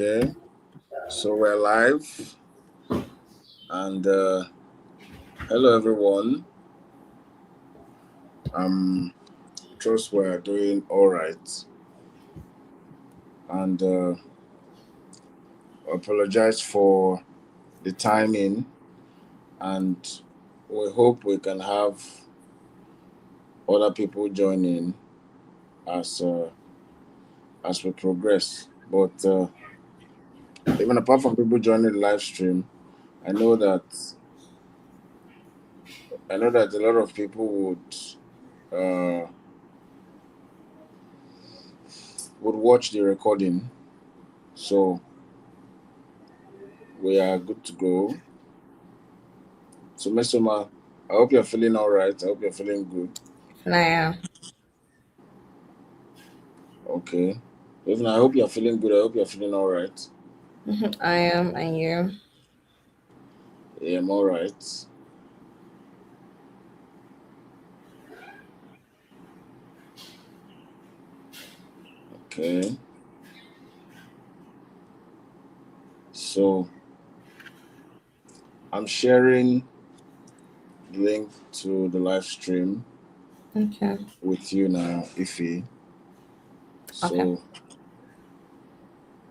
Okay, so we're live, and hello everyone. Trust we're doing all right, and apologize for the timing, and we hope we can have other people join in as as we progress. But even apart from people joining the live stream, I know that a lot of people uh, would watch the recording. So we are good to go. So, Mesoma, I hope you're feeling all right. I hope you're feeling good. I am. Okay. Even I hope you're feeling good. I hope you're feeling all right. I am, and you. Yeah, I'm all right. Okay. So, I'm sharing the link to the live stream Okay. with you now, Ify. Okay. So,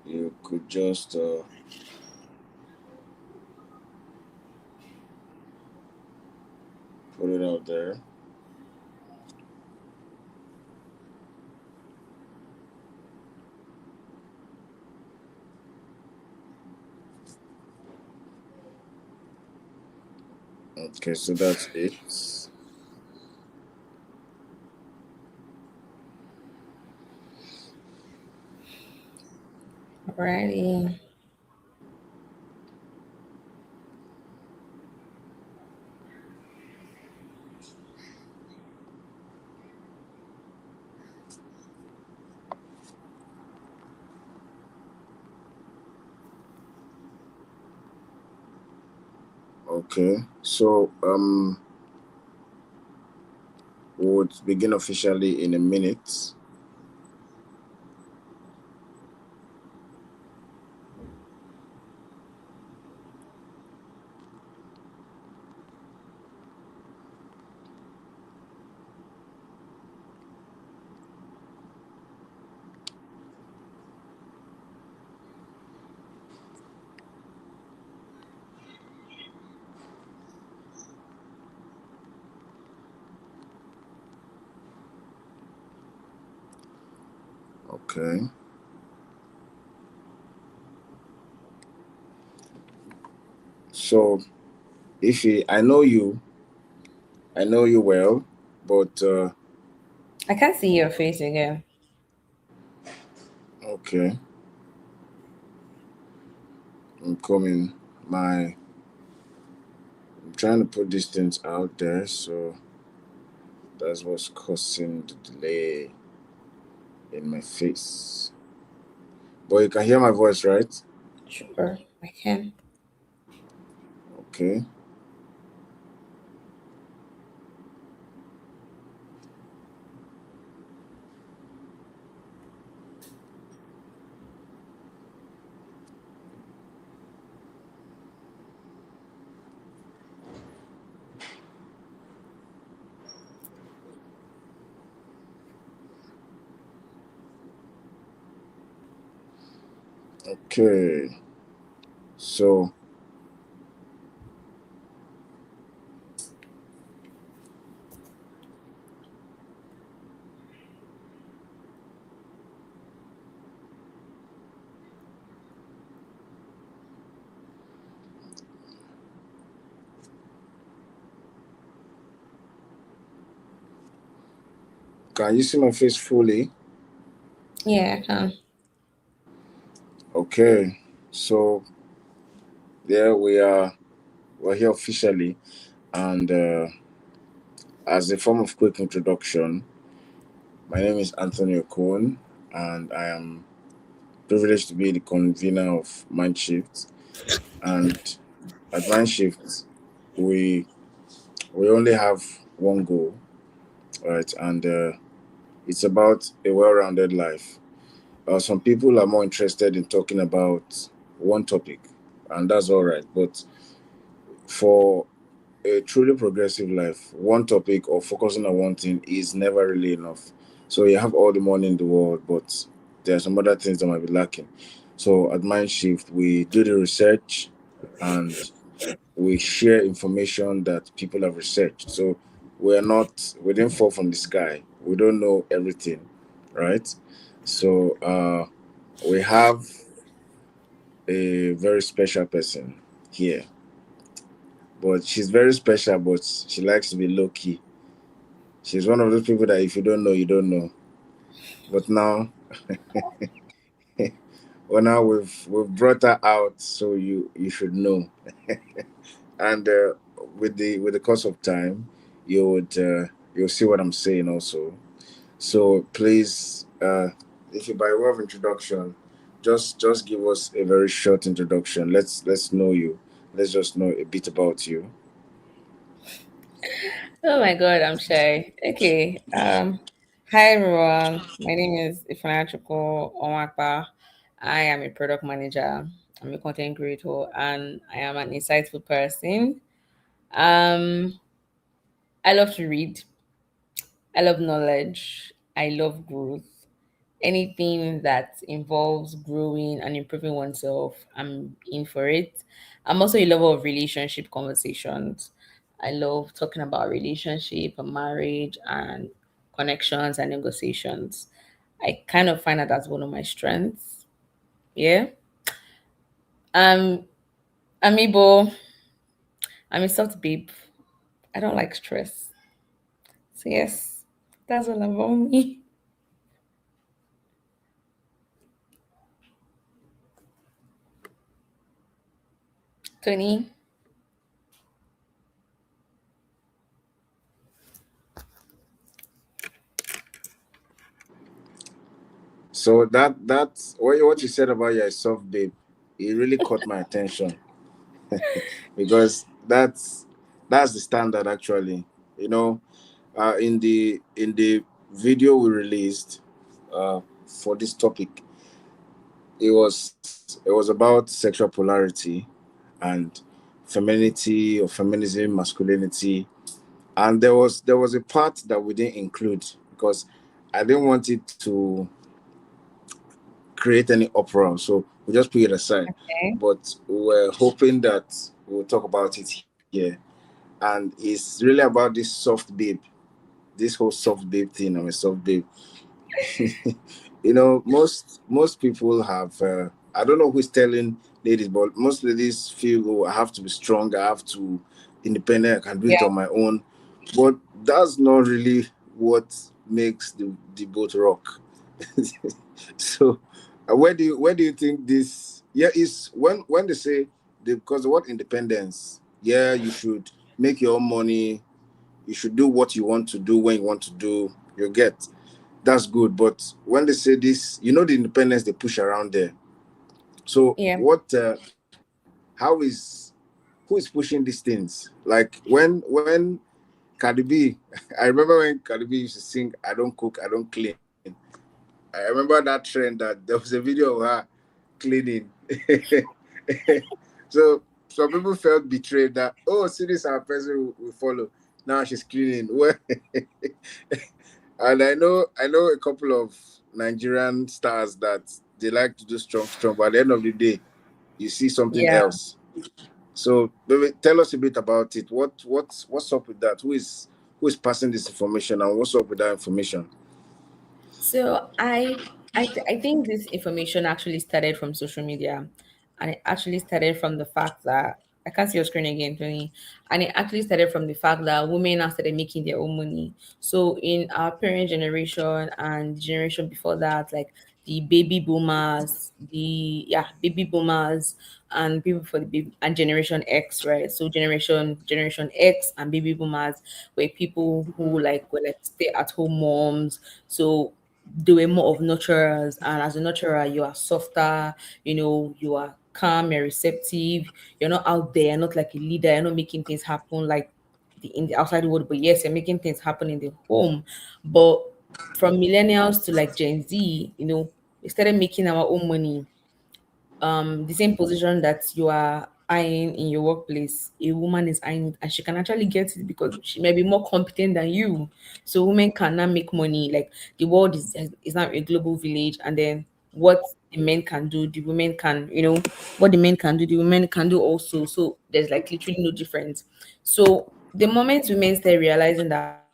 you could just put it out there. Okay, so that's it. Alrighty. Okay. So, we'll begin officially in a minute. Okay. So, Ify, I know you well, but I can't see your face again. okay, I'm coming. I'm trying to put these things out there, so that's what's causing the delay in my face. But you can hear my voice, right? Sure, I can. Okay, okay. So, can you see my face fully? Yeah, I can. Okay, so there we are. We're here officially, and as a form of quick introduction, my name is Anthony Okon, and I am privileged to be the convener of Mindshift. And at Mindshift, we we only have one goal, right? And it's about a well-rounded life. Some people are more interested in talking about one topic, and that's all right. But for a truly progressive life, one topic or focusing on one thing is never really enough. So you have all the money in the world, but there are some other things that might be lacking. So at Mindshift, we do the research and we share information that people have researched. So we didn't fall from the sky. We don't know everything, right? So we have a very special person here, but she's very special, but she likes to be low key. She's one of those people that if you don't know, you don't know. But now, well, now we've brought her out, so you should know. And with the course of time, you'll see what I'm saying also. So please, if you by way of introduction, just give us a very short introduction. Let's know you. Let's just know a bit about you. Oh my God, I'm shy. Okay. Hi everyone. My name is Ifeanyichukwu Onwakpa. I am a product manager. I'm a content creator, and I am an insightful person. Um, I love to read. I love knowledge. I love growth. Anything that involves growing and improving oneself, I'm in for it. I'm also a lover of relationship conversations. I love talking about relationship and marriage and connections and negotiations. I kind of find that that's one of my strengths. Yeah. Um, I'm Igbo. I'm a soft babe. I don't like stress. So yes, that's all about me. 20. So that's what you said about your soft babe. It really caught my attention because that's the standard actually. You know, in the video we released for this topic, it was about sexual polarity and femininity or feminism, masculinity, and there was a part that we didn't include because I didn't want it to create any uproar, so we just put it aside. Okay. But we're hoping that we'll talk about it here, and it's really about this soft babe, this whole soft babe thing. I'm a soft babe. Most people have. I don't know who's telling ladies, but most ladies feel, oh, I have to be strong. I have to independent. I can do it Yeah. on my own. But that's not really what makes the boat rock. So, where do you think this? Yeah, is when they say because the word independence. Yeah, you should make your own money. You should do what you want to do when you want to do. You get that's good. But when they say this, the independence they push around there. So Yeah. what? How is who is pushing these things? Like when Cardi B, I remember when Cardi B used to sing, "I don't cook, I don't clean." I remember that trend that there was a video of her cleaning. So some people felt betrayed that, oh, see this our person we follow. Now she's cleaning. Well, and I know a couple of Nigerian stars that they like to do strong, strong, but at the end of the day, you see something Yeah. else. So maybe tell us a bit about it. What's up with that? Who is passing this information and what's up with that information? So I think this information actually started from social media, and it actually started from the fact that I can't see your screen again, Tony. And it actually started from the fact that women now started making their own money. So in our parent generation and the generation before that, like the baby boomers, baby boomers and people for the baby and generation X, right? So generation X and baby boomers were people who were like stay at home moms. So they were more of nurturers, and as a nurturer you are softer, you are calm, you're receptive, you're not out there, not like a leader, you're not making things happen like in the outside world, but yes, you're making things happen in the home. But from millennials to like Gen Z, we started making our own money, the same position that you are eyeing in your workplace, a woman is eyeing it, and she can actually get it because she may be more competent than you. So women can now make money. Like the world is now a global village, and then what the men can do, the women can, what the men can do, the women can do also. So there's like literally no difference. So the moment women start realizing that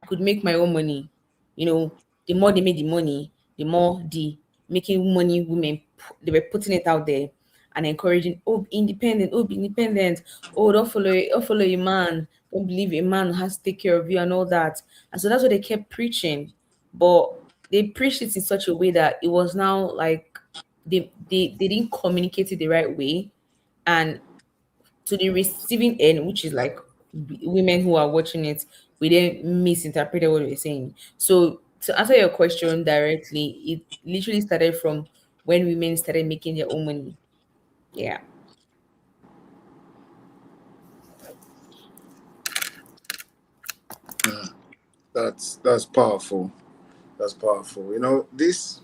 I could make my own money, the more they made the money, the more the making money women, they were putting it out there and encouraging, oh, be independent, oh, be independent, oh, don't follow a man, don't believe a man has to take care of you and all that. And so that's what they kept preaching. But they preached it in such a way that it was now like they didn't communicate it the right way. And to the receiving end, which is like women who are watching it, we then misinterpreted what we were saying. So to answer your question directly, it literally started from when women started making their own money. Yeah. That's powerful. That's powerful. This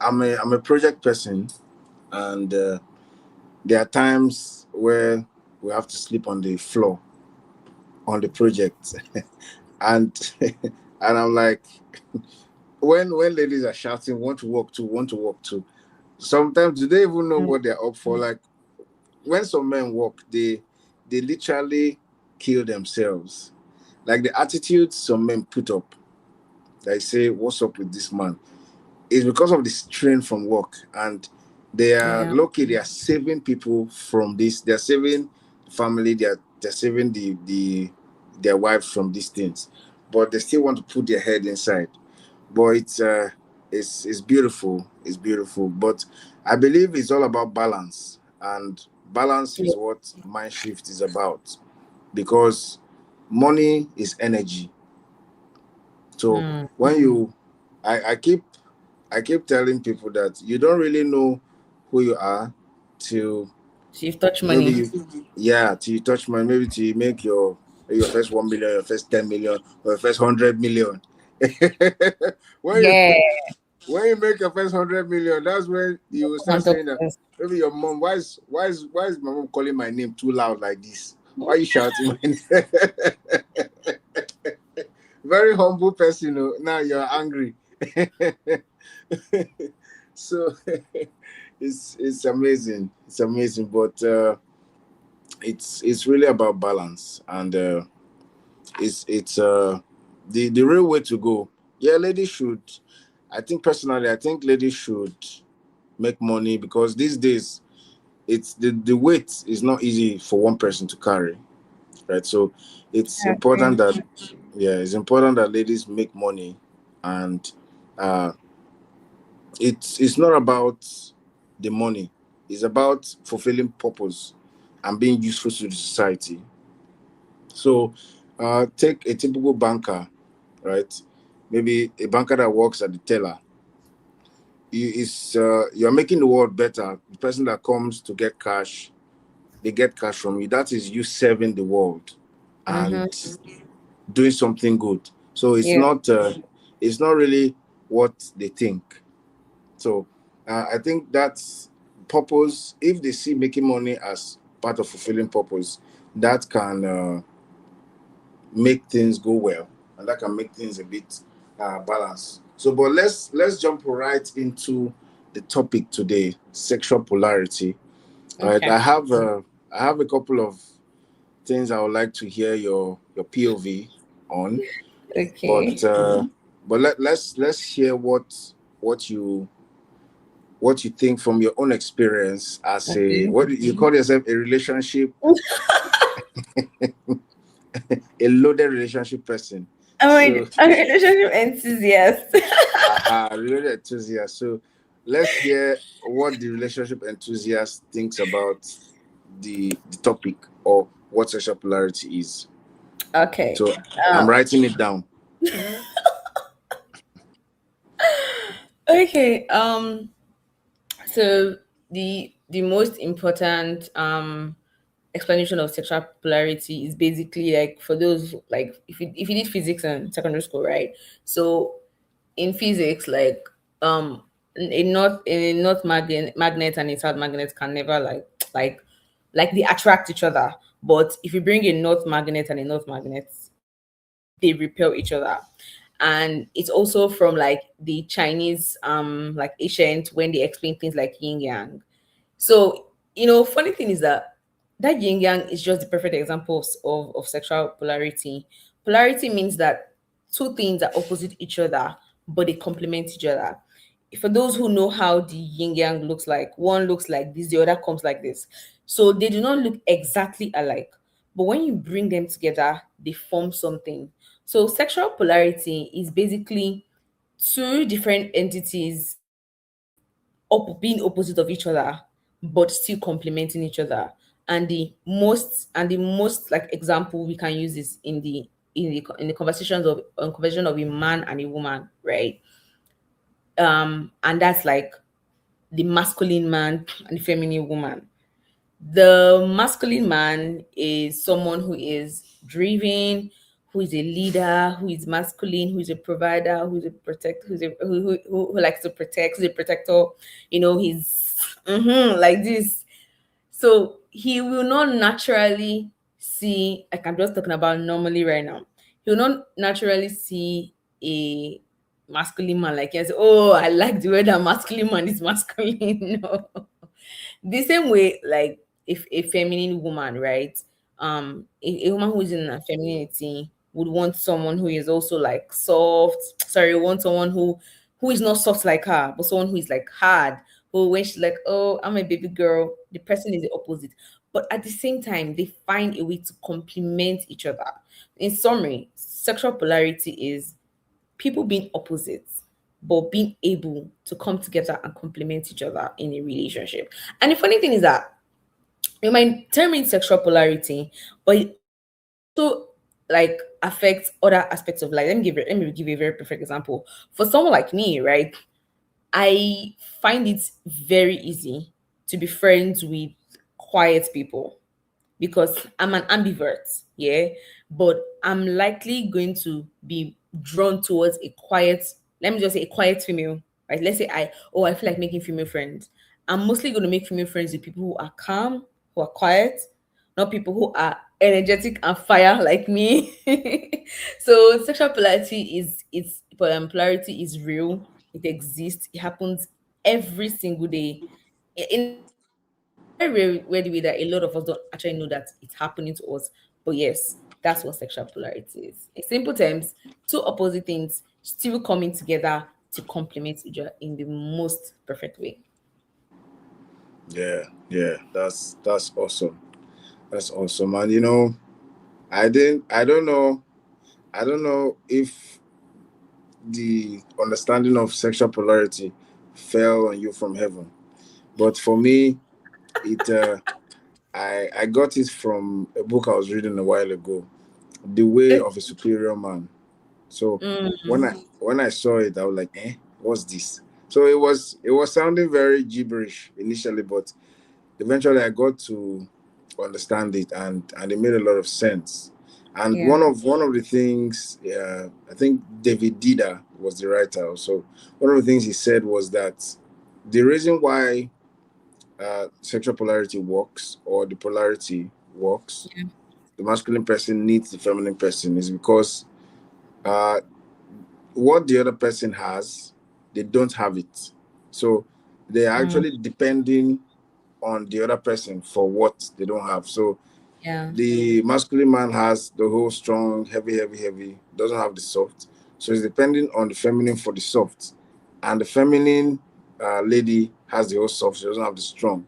I'm a project person, and there are times where we have to sleep on the floor on the project, and and I'm like, when ladies are shouting, want to walk to, want to walk to. Sometimes do they even know what they're up for? Like when some men walk, they literally kill themselves. Like the attitude some men put up, they say, "What's up with this man?" Is because of the strain from work, and they are Yeah. lucky. They are saving people from this. They are saving family. They're saving their wives from these things, but they still want to put their head inside. But it's beautiful. It's beautiful. But I believe it's all about balance, and balance Yeah. is what mind shift is about, because money is energy. So Mm. when I keep telling people that you don't really know who you are till So you've touched maybe money. you, yeah, till you touch money, maybe till you make your first 1 million, your first 10 million, or your first 100 million. when you Yeah. when you make your first 100 million, that's when you will Come start on top saying that, of us. maybe your mom, why is my mom calling my name too loud like this? Why are you shouting my name? Very humble person. Oh, now you're angry. So it's amazing. It's amazing, but it's really about balance, and it's the real way to go. Yeah, ladies should. I think personally, I think ladies should make money, because these days it's the weight is not easy for one person to carry, right? So it's I important agree. that, yeah, it's important that ladies make money, and uh, it's not about the money. It's about fulfilling purpose and being useful to the society. So, take a typical banker, right? Maybe a banker that works at the teller. You're making the world better. The person that comes to get cash, they get cash from you. That is you serving the world and Mm-hmm. doing something good. So Yeah. it's not really what they think. So I think that's purpose. If they see making money as part of fulfilling purpose, that can make things go well, and that can make things a bit balanced. So, but let's jump right into the topic today: sexual polarity. All right, Okay. I have a couple of things I would like to hear your POV on, but Okay. let's hear what you what you think from your own experience as a, Okay. what you call yourself, a relationship, a loaded relationship person. So I'm a relationship enthusiast. related enthusiast. So let's hear what the relationship enthusiast thinks about the topic, or what sexual polarity is. Okay. So I'm Um, writing it down. okay. So the most important explanation of sexual polarity is basically like for those like if you did physics in secondary school, right? So in physics, like um a north magnet and a south magnet can never like they attract each other. But if you bring a north magnet and a north magnet, they repel each other. And it's also from like the Chinese like ancient, when they explain things like yin yang. So, funny thing is that yin yang is just the perfect example of sexual polarity. Polarity means that two things are opposite each other, but they complement each other. For those who know how the yin yang looks like, one looks like this, the other comes like this. So they do not look exactly alike. But when you bring them together, they form something. So sexual polarity is basically two different entities being opposite of each other but still complementing each other. And the most like example we can use is in the conversation of a man and a woman, right? And that's like the masculine man and the feminine woman. The masculine man is someone who is driven, who is a leader, who is masculine, who is a provider, who's a protect, who likes to protect, who's a protector. He's like this. So he will not naturally see, like I'm just talking about normally right now, he will not naturally see a masculine man like yes, oh, I like the way that masculine man is masculine. No. The same way, like if a feminine woman, right? A woman who is in her femininity would want someone who is also like soft. Sorry, want someone who is not soft like her, but someone who is like hard. Who when she's like, oh, I'm a baby girl, the person is the opposite. But at the same time, they find a way to complement each other. In summary, sexual polarity is people being opposites but being able to come together and complement each other in a relationship. And the funny thing is that you might term it sexual polarity, but it also like affects other aspects of life. Let me give you a very perfect example. For someone like me, right? I find it very easy to be friends with quiet people because I'm an ambivert, yeah, but I'm likely going to be drawn towards a quiet, let me just say a quiet female, right? Let's say I feel like making female friends. I'm mostly going to make female friends with people who are calm, who are quiet, not people who are energetic and fire like me. So sexual polarity polarity is real. It exists. It happens every single day. In a very weird way that a lot of us don't actually know that it's happening to us. But yes, that's what sexual polarity is. In simple terms, two opposite things still coming together to complement each other in the most perfect way. Yeah, yeah, that's awesome. That's awesome. And I don't know if the understanding of sexual polarity fell on you from heaven, but for me, it I got it from a book I was reading a while ago, The Way of a Superior Man. So when I Mm, when I saw it, I was like, what's this? So it was sounding very gibberish initially, but eventually I got to understand it, and it made a lot of sense. And yeah. one of the things, I think David Dida was the writer. So one of the things he said was that the reason why sexual polarity works, or the polarity works, Yeah. the masculine person needs the feminine person, is because uh, what the other person has, they don't have it. So they are Mm, actually depending on the other person for what they don't have. So yeah. the masculine man has the whole strong, heavy, heavy, heavy, doesn't have the soft. So he's depending on the feminine for the soft. And the feminine lady has the whole soft, she doesn't have the strong.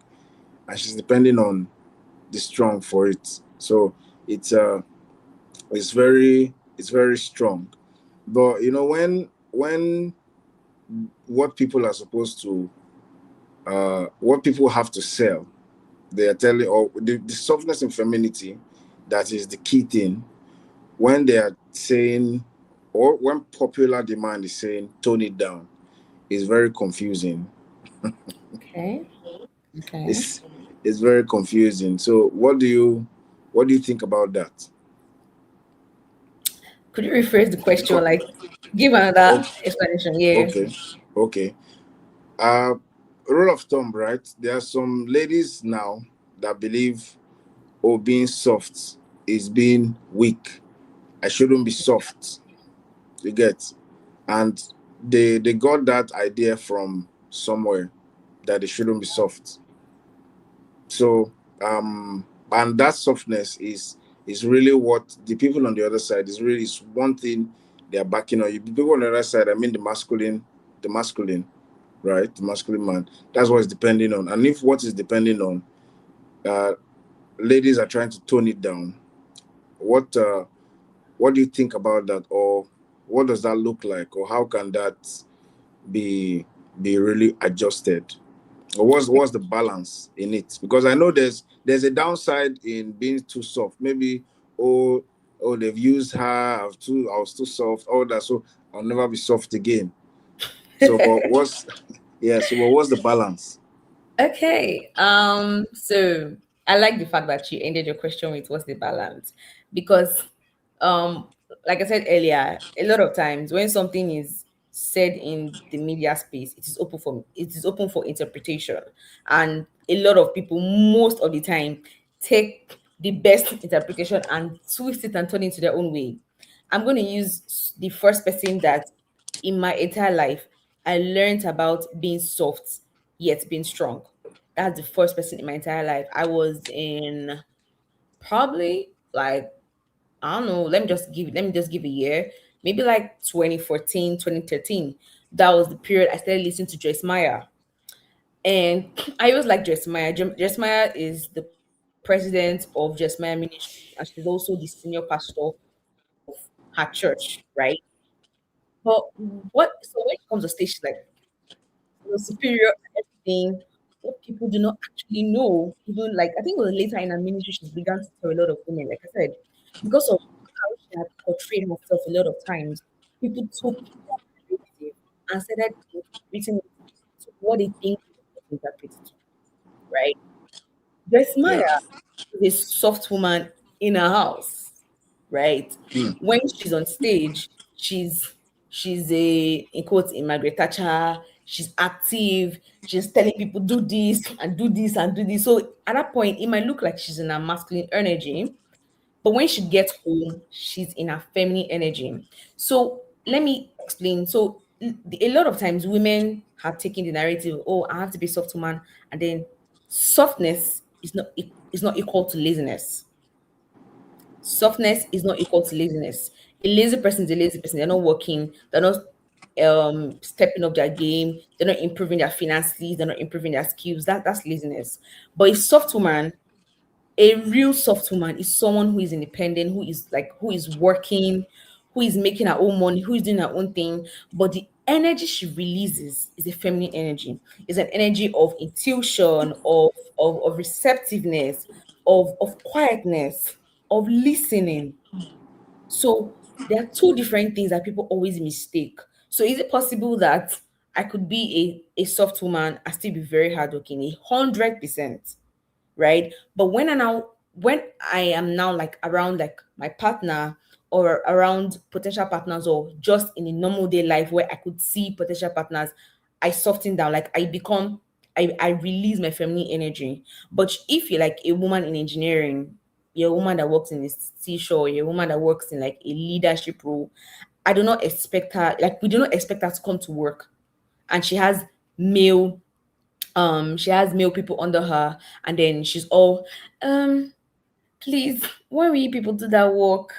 And she's depending on the strong for it. So it's it's very strong. But when what people are supposed to what people have to sell, they are telling, or the softness and femininity, that is the key thing. When they are saying, or when popular demand is saying tone it down, is very confusing. Okay. Okay. It's very confusing. So what do you think about that? Could you rephrase the question? Like, give another Okay, explanation? Yeah. okay. Okay. Uh, Rule of thumb, right? There are some ladies now that believe, oh, being soft is being weak. I shouldn't be soft. You get, and they got that idea from somewhere that they shouldn't be soft. So and that softness is really what the people on the other side is one thing they are backing on you. The people on the other side, I mean the masculine, right? The masculine man. That's what it's depending on. And if what is depending on, uh, ladies are trying to tone it down, what what do you think about that, or what does that look like, or how can that be really adjusted? Or what's the balance in it? Because I know there's a downside in being too soft. Maybe, oh, they've used her, I was too soft, all that, so I'll never be soft again. So but what's yeah, so but what's the balance? Okay. So I like the fact that you ended your question with what's the balance? Because um like I said earlier, a lot of times when something is said in the media space, it is open for interpretation. And a lot of people most of the time take the best interpretation and twist it and turn it into their own way. I'm going to use the first person that in my entire life I learned about being soft yet being strong. That's the first person in my entire life. I was in probably like, I don't know, let me just give a year. Maybe like 2014, 2013. That was the period I started listening to Joyce Meyer. And I always like Joyce Meyer. Joyce Meyer is the president of Joyce Meyer Ministry, and she's also the senior pastor of her church, right? But when it comes to stage, she's like superior and everything. What people do not actually know, even like I think it was later in her ministry, she began to tell a lot of women, like I said, because of how she had portrayed herself a lot of times, people took that narrative and started interpreting it to what they think it was interpreted to, right? Joyce Yeah. Meyer is a soft woman in her house, right? Hmm. When she's on stage, she's a in quotes in Margaret Thatcher. She's active. She's telling people do this and do this and do this. So at that point, it might look like she's in her masculine energy, but when she gets home, she's in her feminine energy. So let me explain. So a lot of times women have taken the narrative, oh, I have to be soft woman, and then softness is not equal to laziness. Softness is not equal to laziness. A lazy person is a lazy person. They're not working. They're not stepping up their game. They're not improving their finances. They're not improving their skills. That's laziness. But a soft woman, a real soft woman, is someone who is independent, who is working, who is making her own money, who is doing her own thing. But the energy she releases is a feminine energy. It's an energy of intuition, of receptiveness, of quietness, of listening. So there are two different things that people always mistake. So is it possible that I could be a soft woman and still be very hardworking? 100%, right? But when I am now like around like my partner or around potential partners or just in a normal day life where I could see potential partners, I soften down, like I release my feminine energy. But if you're like a woman in engineering, you're a woman that works in a seashore, you're a woman that works in like a leadership role, I do not expect her, like we do not expect her to come to work and male she has male people under her, and then she's all um please, when will you people do that work?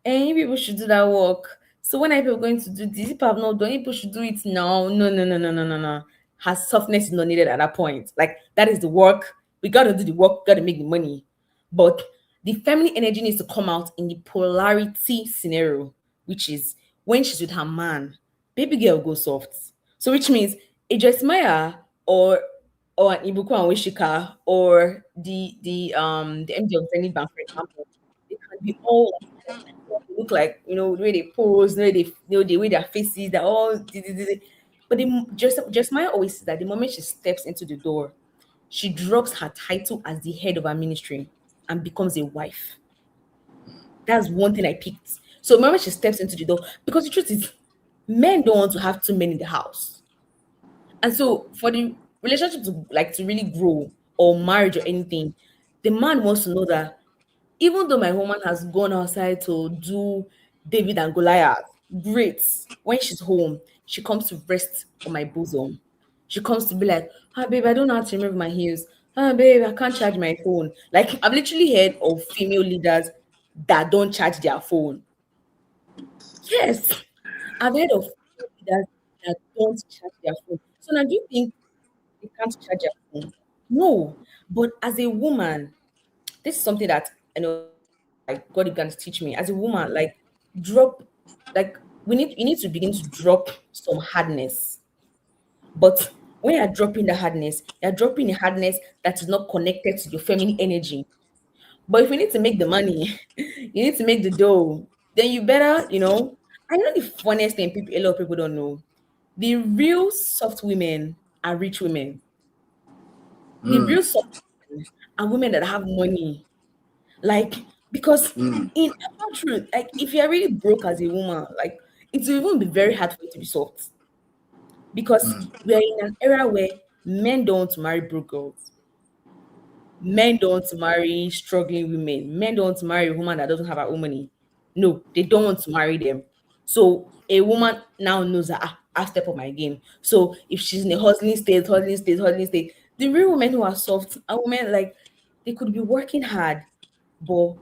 And you people should do that work. So when are you people going to do this? If I've not done, you people should do it now. No, no, no, no, no, no, no. Her softness is not needed at that point. Like that is the work. We gotta do the work, gotta make the money. But the feminine energy needs to come out in the polarity scenario, which is when she's with her man, baby girl go soft. So which means a Maya or an Ibuku and Wishika or the MD of Zenith Bank, for example, they can be all like, they look like, the way they pose, the way their faces, they're all but just Maya always says that the moment she steps into the door, she drops her title as the head of her ministry and becomes a wife. That's one thing I picked. So the moment she steps into the door, because the truth is, men don't want to have two men in the house. And so for the relationship to like to really grow or marriage or anything, the man wants to know that even though my woman has gone outside to do David and Goliath, great. When she's home, she comes to rest on my bosom. She comes to be like, ah, babe, I don't know how to remove my heels. Ah, babe, I can't charge my phone. Like, I've literally heard of female leaders that don't charge their phone. Yes, I've heard of female leaders that don't charge their phone. So now, do you think they can't charge their phone? No. But as a woman, this is something that like God is gonna teach me as a woman. Like drop, like you need to begin to drop some hardness. But when you're dropping the hardness, you're dropping a hardness that is not connected to your feminine energy. But if you need to make the money, you need to make the dough, then you better, I know the funniest thing a lot of people don't know. The real soft women are rich women. The Mm, real soft women are women that have money. Like, because mm, in actual truth, like if you're really broke as a woman, like it will even be very hard for you to be soft. Because mm, we are in an era where men don't want to marry broke girls. Men don't want to marry struggling women. Men don't want to marry a woman that doesn't have her own money. No, they don't want to marry them. So a woman now knows that I step up my game. So if she's in a hustling state, the real women who are soft are women like they could be working hard, but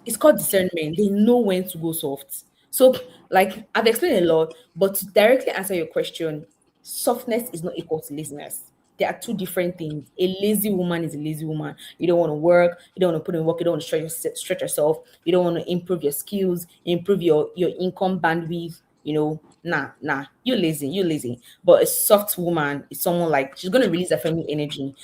it's called discernment. They know when to go soft. So, like I've explained a lot, but to directly answer your question, softness is not equal to laziness. There are two different things. A lazy woman is a lazy woman. You don't want to work. You don't want to put in work. You don't want to stretch yourself. You don't want to improve your skills, improve your income bandwidth. Nah. You're lazy. You're lazy. But a soft woman is someone like she's gonna release her feminine energy.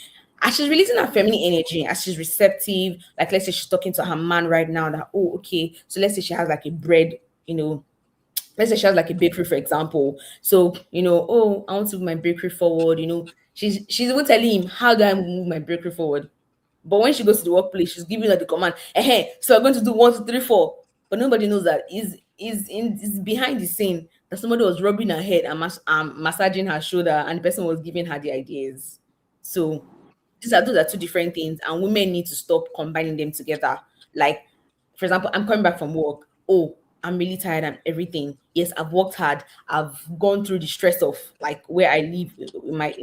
As she's releasing her feminine energy, as she's receptive, like let's say she's talking to her man right now, that oh, okay. So let's say she has like a bread, you know, let's say she has like a bakery, for example. So, oh, I want to move my bakery forward, she's even telling him, how do I move my bakery forward? But when she goes to the workplace, she's giving her the command, so we're going to do one, two, three, four. But nobody knows that is behind the scene that somebody was rubbing her head and massaging her shoulder, and the person was giving her the ideas. So those are two different things, and women need to stop combining them together. Like, for example, I'm coming back from work. Oh, I'm really tired and everything. Yes, I've worked hard. I've gone through the stress of like where I live in my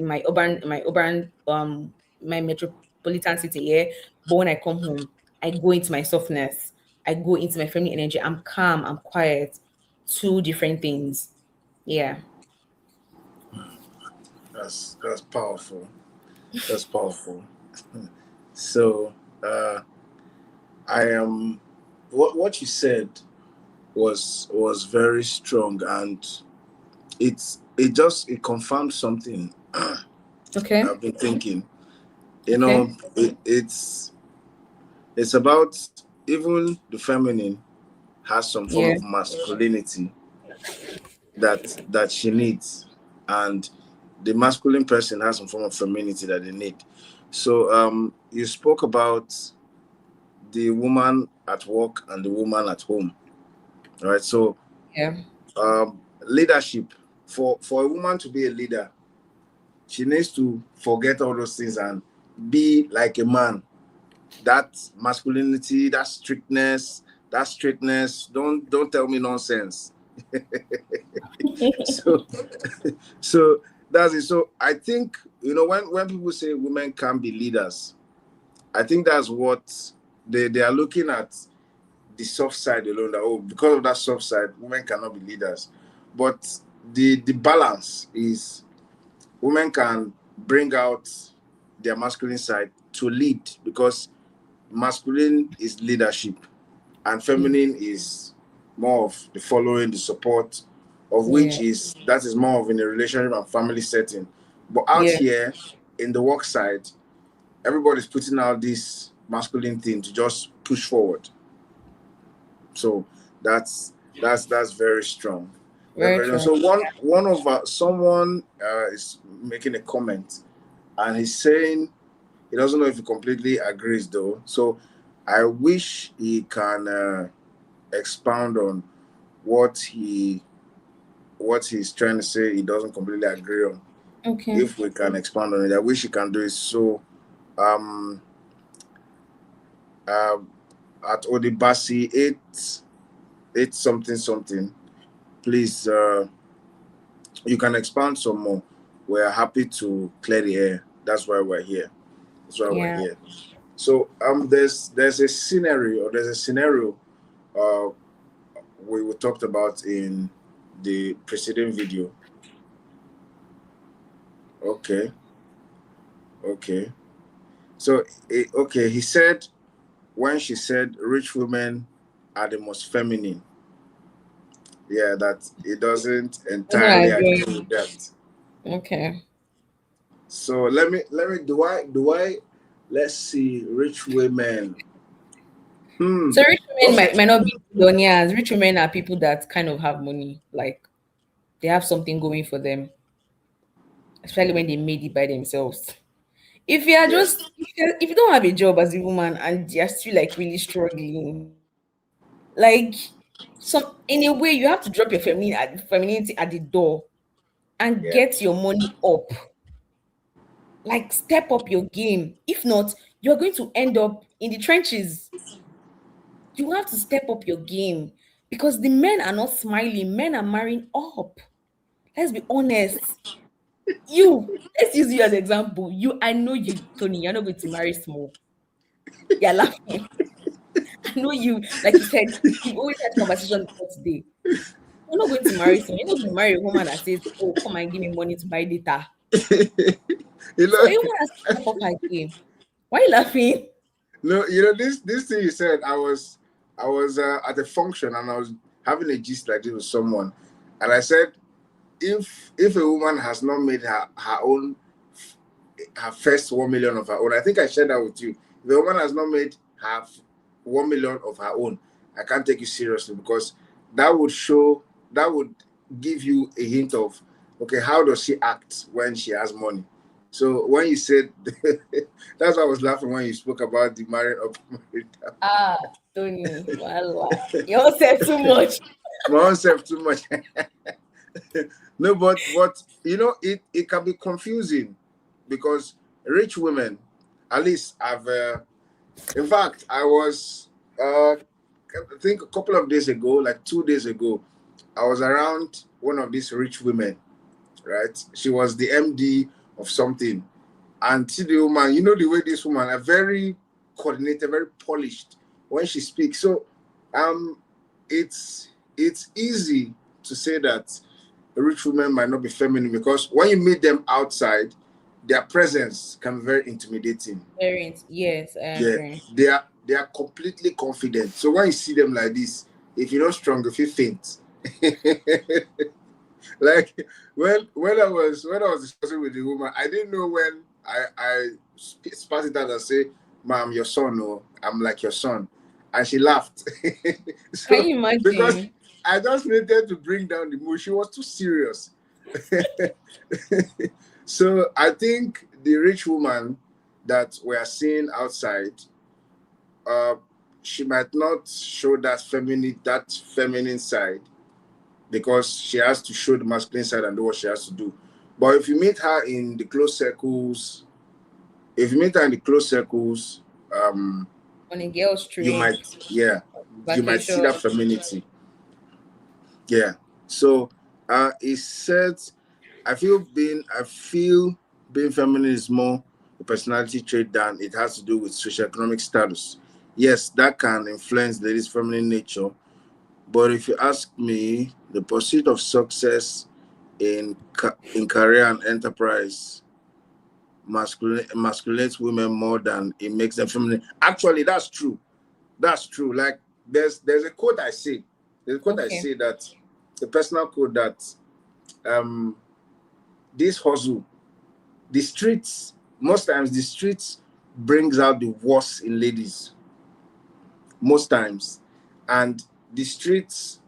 metropolitan city. Yeah, but when I come home, I go into my softness. I go into my feminine energy. I'm calm. I'm quiet. Two different things. Yeah. that's powerful. That's powerful. So, I am. What you said was very strong, and it confirmed something Okay. I've been thinking. Okay. It's about even the feminine has some form Yeah. of masculinity that she needs, and the masculine person has some form of femininity that they need. So, you spoke about the woman at work and the woman at home, right? So, Yeah. leadership, for a woman to be a leader, she needs to forget all those things and be like a man. That masculinity, that strictness, that straightness. Don't tell me nonsense. So so that's it. So I think, when people say women can't be leaders, I think that's what they are looking at, the soft side alone. That, oh, because of that soft side, women cannot be leaders. But the balance is women can bring out their masculine side to lead, because masculine is leadership and Yeah. feminine is more of the following, the support, of which Yeah. is that is more of in a relationship and family setting. But out Yeah. here in the work side, everybody's putting out this masculine thing to just push forward. So that's very strong. Very, Very very strong. true. So one of someone is making a comment, and he's saying he doesn't know if he completely agrees though. So I wish he can expound on what he what he's trying to say he doesn't completely agree on. Okay. if we can expand on it. I wish you can do it. So, um, uh, at Odibasi 8 something something, please, you can expand some more. We're happy to clear the air. That's why we're here. That's why we're Yeah. here. So, there's a scenario, or there's a scenario, uh, we talked about in the preceding video. Okay, okay. So, okay, he said when she said rich women are the most feminine. Yeah, that he doesn't Doesn't entirely agree agree. with that. Okay. So let me do I let's see rich women. Hmm. So rich women Okay. might not be billionaires. Rich women are people that kind of have money, like they have something going for them, especially when they made it by themselves. If you are Yeah. just if you don't have a job as a woman and you're still like really struggling, like some in a way you have to drop your femininity at the door and Yeah. get your money up. Like step up your game. If not, you're going to end up in the trenches. You have to step up your game because the men are not smiling. Men are marrying up. Let's be honest. Let's use you as an example. I know you, Tony, you're not going to marry small. You're laughing. I know you, like you said, you've always had conversation before today. You're not going to marry someone. You're not going to marry a woman that says, "Oh, come and give me money to buy data." you So know, a woman has to step up her game. Why are you laughing? no, this thing you said. I was at a function and I was having a gist like this with someone, and I said if a woman has not made her first 1 million of her own, I think I shared that with you. If the woman has not made her 1 million of her own, I can't take you seriously because that would show that would give you a hint of okay, how does she act when she has money? So when you said that's why I was laughing when you spoke about the married up married down. Ah, Tony, voila. You all said too much. My own self too much. No, but it can be confusing because rich women, at least I've in fact I was I think a couple of days ago, like 2 days ago, I was around one of these rich women, right? She was the MD of something. And see the woman, the way this woman are very coordinated, very polished when she speaks. So um it's easy to say that rich women might not be feminine because when you meet them outside, their presence can be very intimidating. Yes, I Yeah, agree. they are completely confident. So when you see them like this, if you're not strong, if you faint. Like when I was discussing with the woman, I didn't know when I spat it out and say, "Ma'am, your son, oh, I'm like your son," and she laughed. Can So you because imagine? I just needed to bring down the mood, she was too serious. So I think the rich woman that we are seeing outside, uh, she might not show that feminine side because she has to show the masculine side and do what she has to do. But if you meet her in the close circles, if you meet her in the close circles, On a girl's you trip, might, yeah, you might see vacation. that femininity. Yeah. So, it said, I feel being feminine is more a personality trait than it has to do with socioeconomic status. Yes, that can influence ladies' feminine nature. But if you ask me, the pursuit of success in career and enterprise masculates women more than it makes them feminine. Actually, that's true. That's true. Like there's a quote I say. There's a quote I Okay. say that the personal quote that um this hustle, the streets, most times the streets brings out the worst in ladies. Most times. And the streets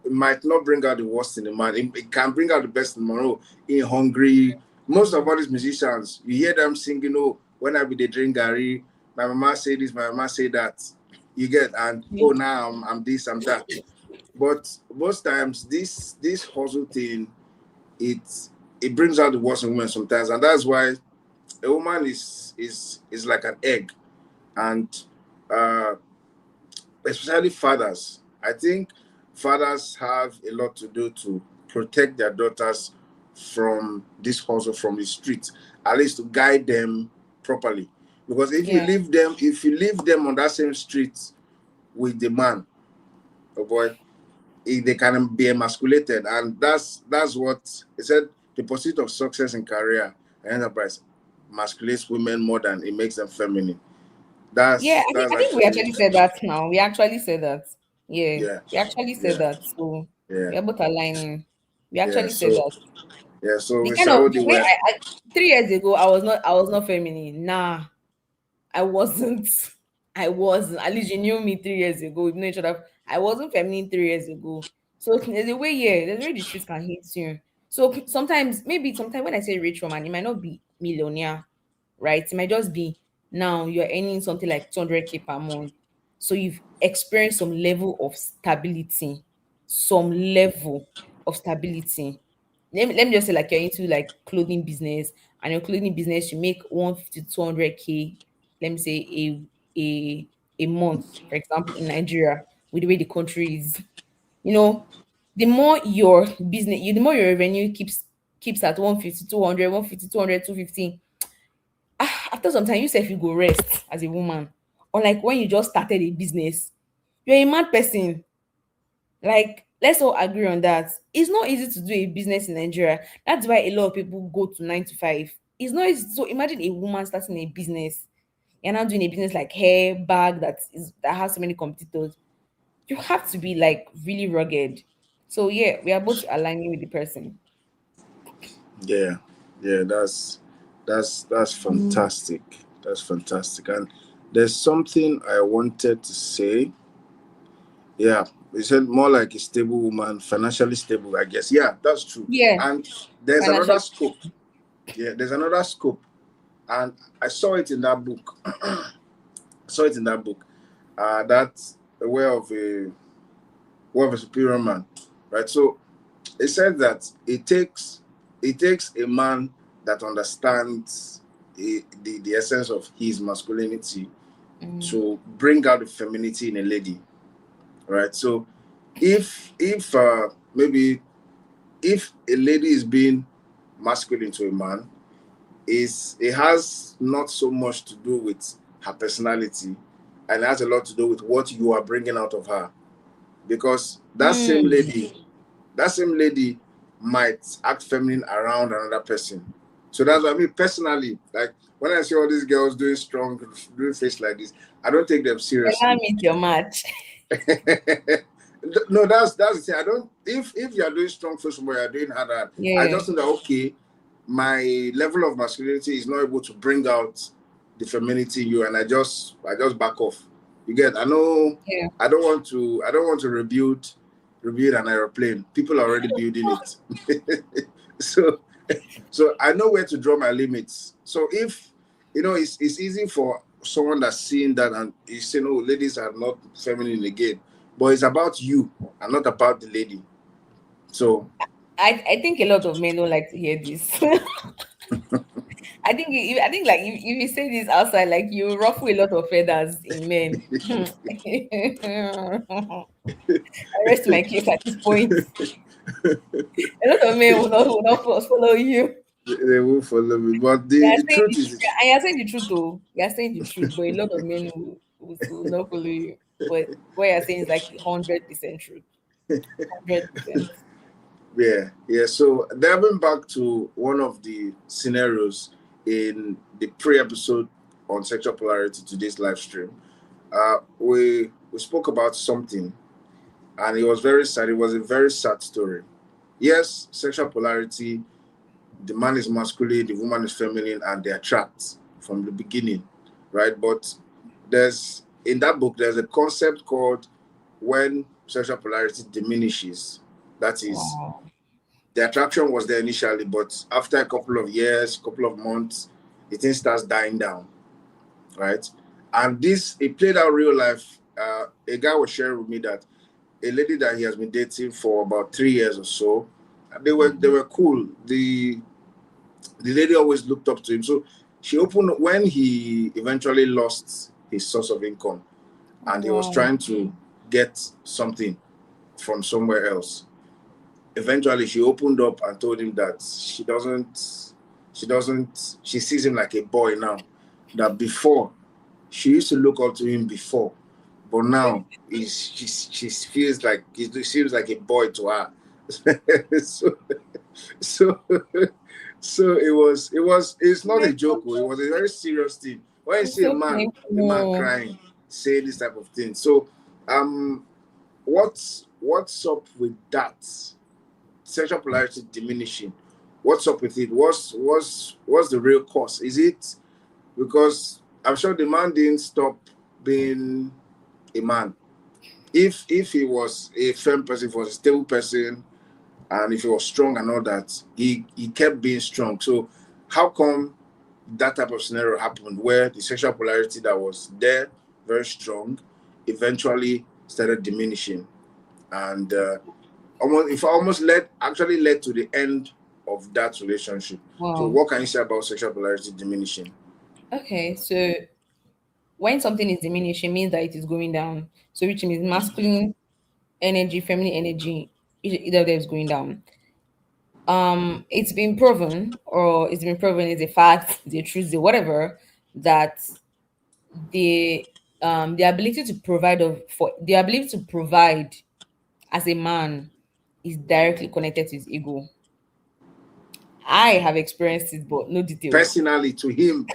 might not bring out the worst in the man. It can bring out the best in the man. Oh, in hungry. Most of all these musicians, you hear them singing, oh, when I be the drink Gary, my mama say this, my mama say that. You get, and oh, now I'm this, I'm that. But most times this hustle thing, it brings out the worst in women sometimes, and that's why a woman is like an egg, and uh, especially fathers. I think fathers have a lot to do to protect their daughters from this hustle from the street, at least to guide them properly. Because Yeah. if you leave them on that same street with the man, oh boy, they can be emasculated, and that's what it said. The pursuit of success in career and enterprise masculates women more than it makes them feminine. Yeah, That's I think we actually actually said that now. We actually said that. Yeah, yeah, we actually said yeah, that. So yeah, we are both aligning. We yeah. actually said So that. yeah, so The we kind of settled the it way where 3 years ago I was not feminine. Nah, I wasn't. I wasn't. At least you knew me 3 years ago. We know each other. I wasn't feminine 3 years ago. So there's a way, yeah, there's a way the streets can hit you. So sometimes, maybe sometimes when I say rich woman, it might not be millionaire, right? It might just be now you're earning something like 200K per month. So you've experienced some level of stability, some level of stability. Let me just say, like, you're into like clothing business, and your clothing business, you make 150 to 200K, let me say a month, for example, in Nigeria, with the way the country is, you know, the more your business, the more your revenue keeps at 150, 200, 150, 200, 250. After some time, you say if you go rest as a woman, or like when you just started a business, you're a mad person. Like, let's all agree on that. It's not easy to do a business in Nigeria. That's why a lot of people go to 9 to 5. It's not easy. So imagine a woman starting a business. You're not doing a business like hair, bag, that has so many competitors. You have to be like really rugged. So yeah, we are both aligning with the person. yeah, yeah, that's fantastic. That's fantastic. And there's something I wanted to say. Yeah, you said more like a stable woman, financially stable, I guess. Yeah, that's true. Yeah, And there's another financially. scope. Yeah, there's another scope. And I saw it in that book. I saw it in that book. That's a way of a superior man. Right. So it said that it takes a man that understands the essence of his masculinity Mm. to bring out the femininity in a lady, right? So if maybe if a lady is being masculine to a man, is it has not so much to do with her personality, and it has a lot to do with what you are bringing out of her, because Mm. that same lady might act feminine around another person. So that's what I mean. Personally, like when I see all these girls doing strong, doing face like this, I don't take them Allow seriously. me your match. No, that's the thing. I don't. If you are doing strong face more, you're doing hard. I Yeah, just know that okay, my level of masculinity is not able to bring out the femininity in you, and I just back off. You get? I know. yeah. I don't want to rebuild an aeroplane. People are already building it. so so I know where to draw my limits. So if it's easy for someone that's seeing that and is saying, "Oh, ladies are not feminine again," but it's about you and not about the lady. So I think a lot of men don't like to hear this. I think like if you say this outside, like you ruffle a lot of feathers in men. I rest my case at this point. A lot of men will not follow you. they will follow me. But You the, are the saying truth the truth. is, And you are saying the truth, though. You are saying the truth, but a lot of men will not follow you. But what you are saying is like 100% true. 100%. yeah, yeah. So diving back to one of the scenarios in the pre-episode on sexual polarity, today's live stream, we spoke about something, and it was very sad. It was a very sad story. Yes, sexual polarity, the man is masculine, the woman is feminine, and they attract from the beginning, right? But there's in that book there's a concept called when sexual polarity diminishes. That is, Wow. the attraction was there initially, but after a couple of years, couple of months, the thing starts dying down, right? And this it played out real life. A guy was sharing with me that a lady that he has been dating for about 3 years or so, They were cool. The lady always looked up to him. So she opened when he eventually lost his source of income Oh and he was wow. trying to get something from somewhere else. Eventually she opened up and told him that she sees him like a boy now. That before she used to look up to him before, but now she feels like he seems like a boy to her. so so so it's not a joke. Oh, it was a very serious thing. When you It's see so a man painful. crying, say this type of thing. So um what's up with that? Sexual polarity diminishing. What's up with it? What's the real cause? Is it because I'm sure the man didn't stop being a man. If he was a firm person, if he was a stable person, and if he was strong and all that, he kept being strong. So how come that type of scenario happened where the sexual polarity that was there, very strong, eventually started diminishing, and almost led actually led to the end of that relationship. So Wow. what can you say about sexual polarity diminishing? Okay, so when something is diminishing means that it is going down. So which means masculine energy, feminine energy, either of them is going down. It's been proven, or it's been proven is a fact, the truth, the whatever, that the the ability to provide of for the ability to provide as a man is directly connected to his ego. I have experienced it, but no details. Personally, to him,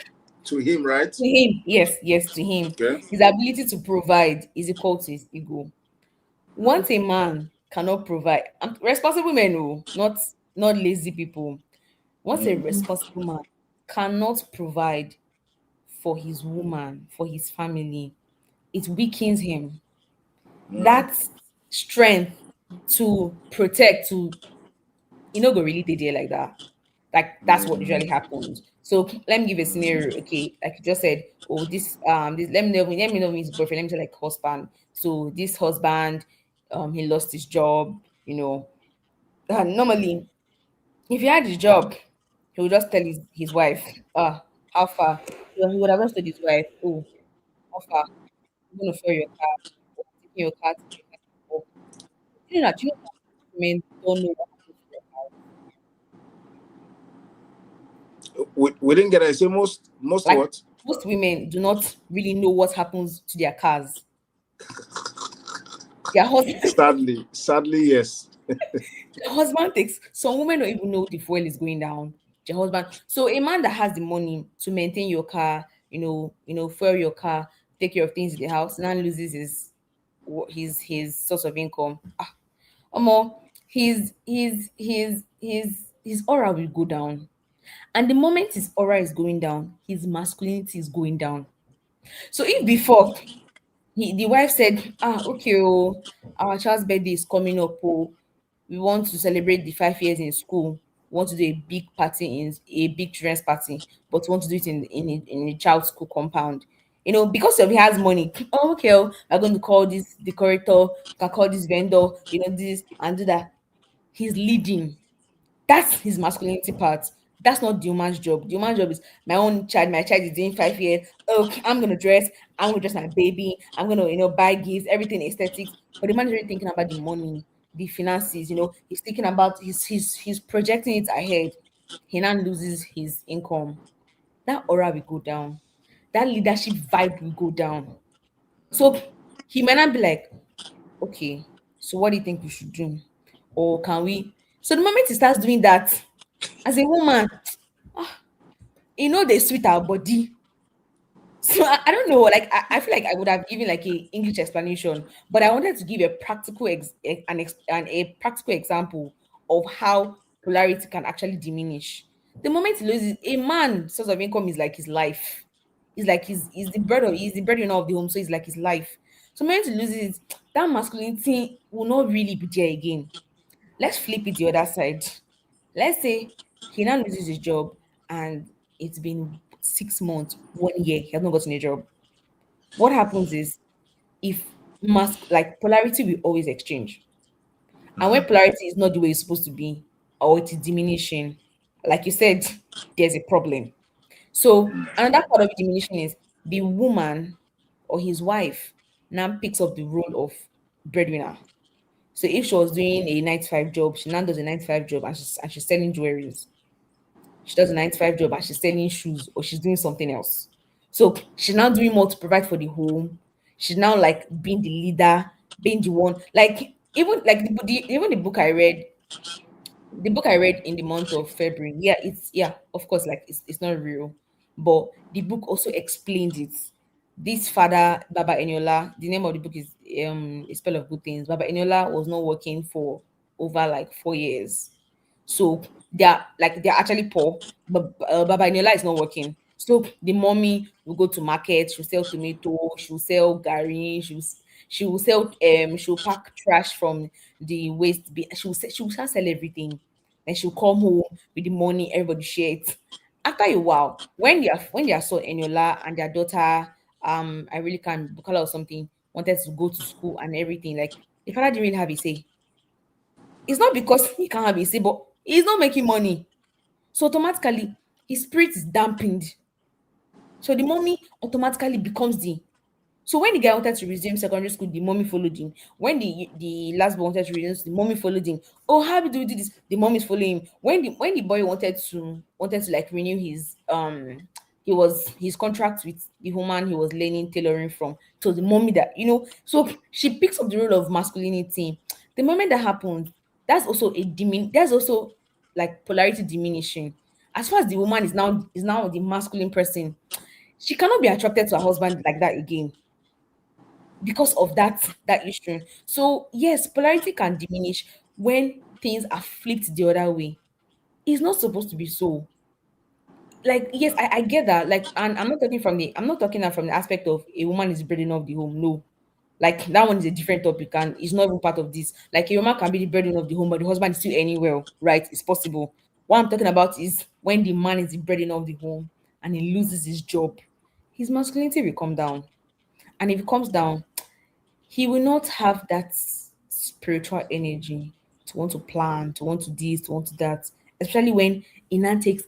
right? To him, yes, yes, to him. Okay. His ability to provide is equal to his ego. Once a man cannot provide, responsible men, oh, not lazy people. Once a Mm, responsible man cannot provide for his woman, for his family, it weakens him. mm, That strength to protect, to go really dey there like that. Like that's what mm, usually happens. So let me give a scenario. Okay, like you just said, oh, this let me know his boyfriend, let me tell like husband. So this husband, he lost his job, normally if he had his job, he would just tell his wife, how far? He would have just told his wife, oh, how far? I'm gonna fill your car, or taking your car to your car to work. Do you know that women don't know what happens to their cars? we didn't get it. Say most Like what? most women do not really know what happens to their cars. Their husband, Sadly, yes. their husband takes. Some women don't even know the fuel is going down. Their husband. So a man that has the money to maintain your car, fuel your car, take care of things in the house, now loses his source of income. Omo, his aura will go down. And the moment his aura is going down, his masculinity is going down. So if before the wife said, okay, oh, our child's birthday is coming up, oh, we want to celebrate the 5 years in school. We want to do a big children's party, but we want to do it in a child's school compound. Because of he has money. Oh, okay, oh, we're going to call this decorator, can call this vendor, this and do that. He's leading. That's his masculinity part. That's not the woman's job. The woman's job is my own child. My child is doing 5 years. Okay, I'm gonna dress. I'm gonna dress my baby. I'm gonna, buy gifts, everything aesthetics. But the man is really thinking about the money, the finances. He's thinking about he's projecting it ahead. He now loses his income. That aura will go down. That leadership vibe will go down. So he might not be like, okay, so what do you think we should do? Or can we? So the moment he starts doing that, as a woman, they sweet our body. So I don't know. Like I feel like I would have given like a English explanation, but I wanted to give a practical and a practical example of how polarity can actually diminish. The moment he loses a man, source of income is like his life. He's like he's the breadwinner of the home, so he's like his life. So the moment he loses it, that masculinity will not really be there again. Let's flip it the other side. Let's say he now loses his job and it's been 6 months, 1 year, he has not gotten a job. What happens is if polarity will always exchange. And when polarity is not the way it's supposed to be, or it is diminishing. Like you said, there's a problem. So another part of diminution is the woman or his wife now picks up the role of breadwinner. So if she was doing a 9 to 5 job, she now does a 9 to 5 job and she's selling jewelries. She does a 9 to 5 job and she's selling shoes or she's doing something else. So she's now doing more to provide for the home. She's now like being the leader, being the one. Like even like even the book I read in the month of February, yeah, of course, like it's not real, but the book also explained it. This father, Baba Eniola, the name of the book is A Spell of Good Things. Baba Eniola was not working for over like 4 years, so they're actually poor, but Baba Eniola is not working. So the mommy will go to market, she'll sell tomato, she'll sell gari, she will sell she'll pack trash from the waste bin. She'll start sell everything. And she'll come home with the money, everybody share it. After a while, when their son Eniola and their daughter, I really can't Bukola or something, wanted to go to school and everything, like the father didn't really have a say. It's not because he can't have a say, but he's not making money. So automatically his spirit is dampened. So the mommy automatically becomes the so when the guy wanted to resume secondary school, the mommy followed him. When the last boy wanted to resume, the mommy followed him. Oh, how do we do this? The mom is following him. When the boy wanted to like renew his contract with the woman he was learning tailoring from. So the mommy so she picks up the role of masculinity. The moment that happens, that's also like polarity diminishing. As far as the woman is now the masculine person, she cannot be attracted to her husband like that again because of that issue. So yes, polarity can diminish when things are flipped the other way. It's not supposed to be so. Like yes, I get that. Like, and I'm not talking that from the aspect of a woman is breading of the home. No, like that one is a different topic and it's not even part of this. Like a woman can be the burden of the home, but the husband is still anywhere, right? It's possible. What I'm talking about is when the man is the burden of the home and he loses his job, his masculinity will come down. And if it comes down, he will not have that spiritual energy to want to plan, to want to this, to want to that, especially when it now takes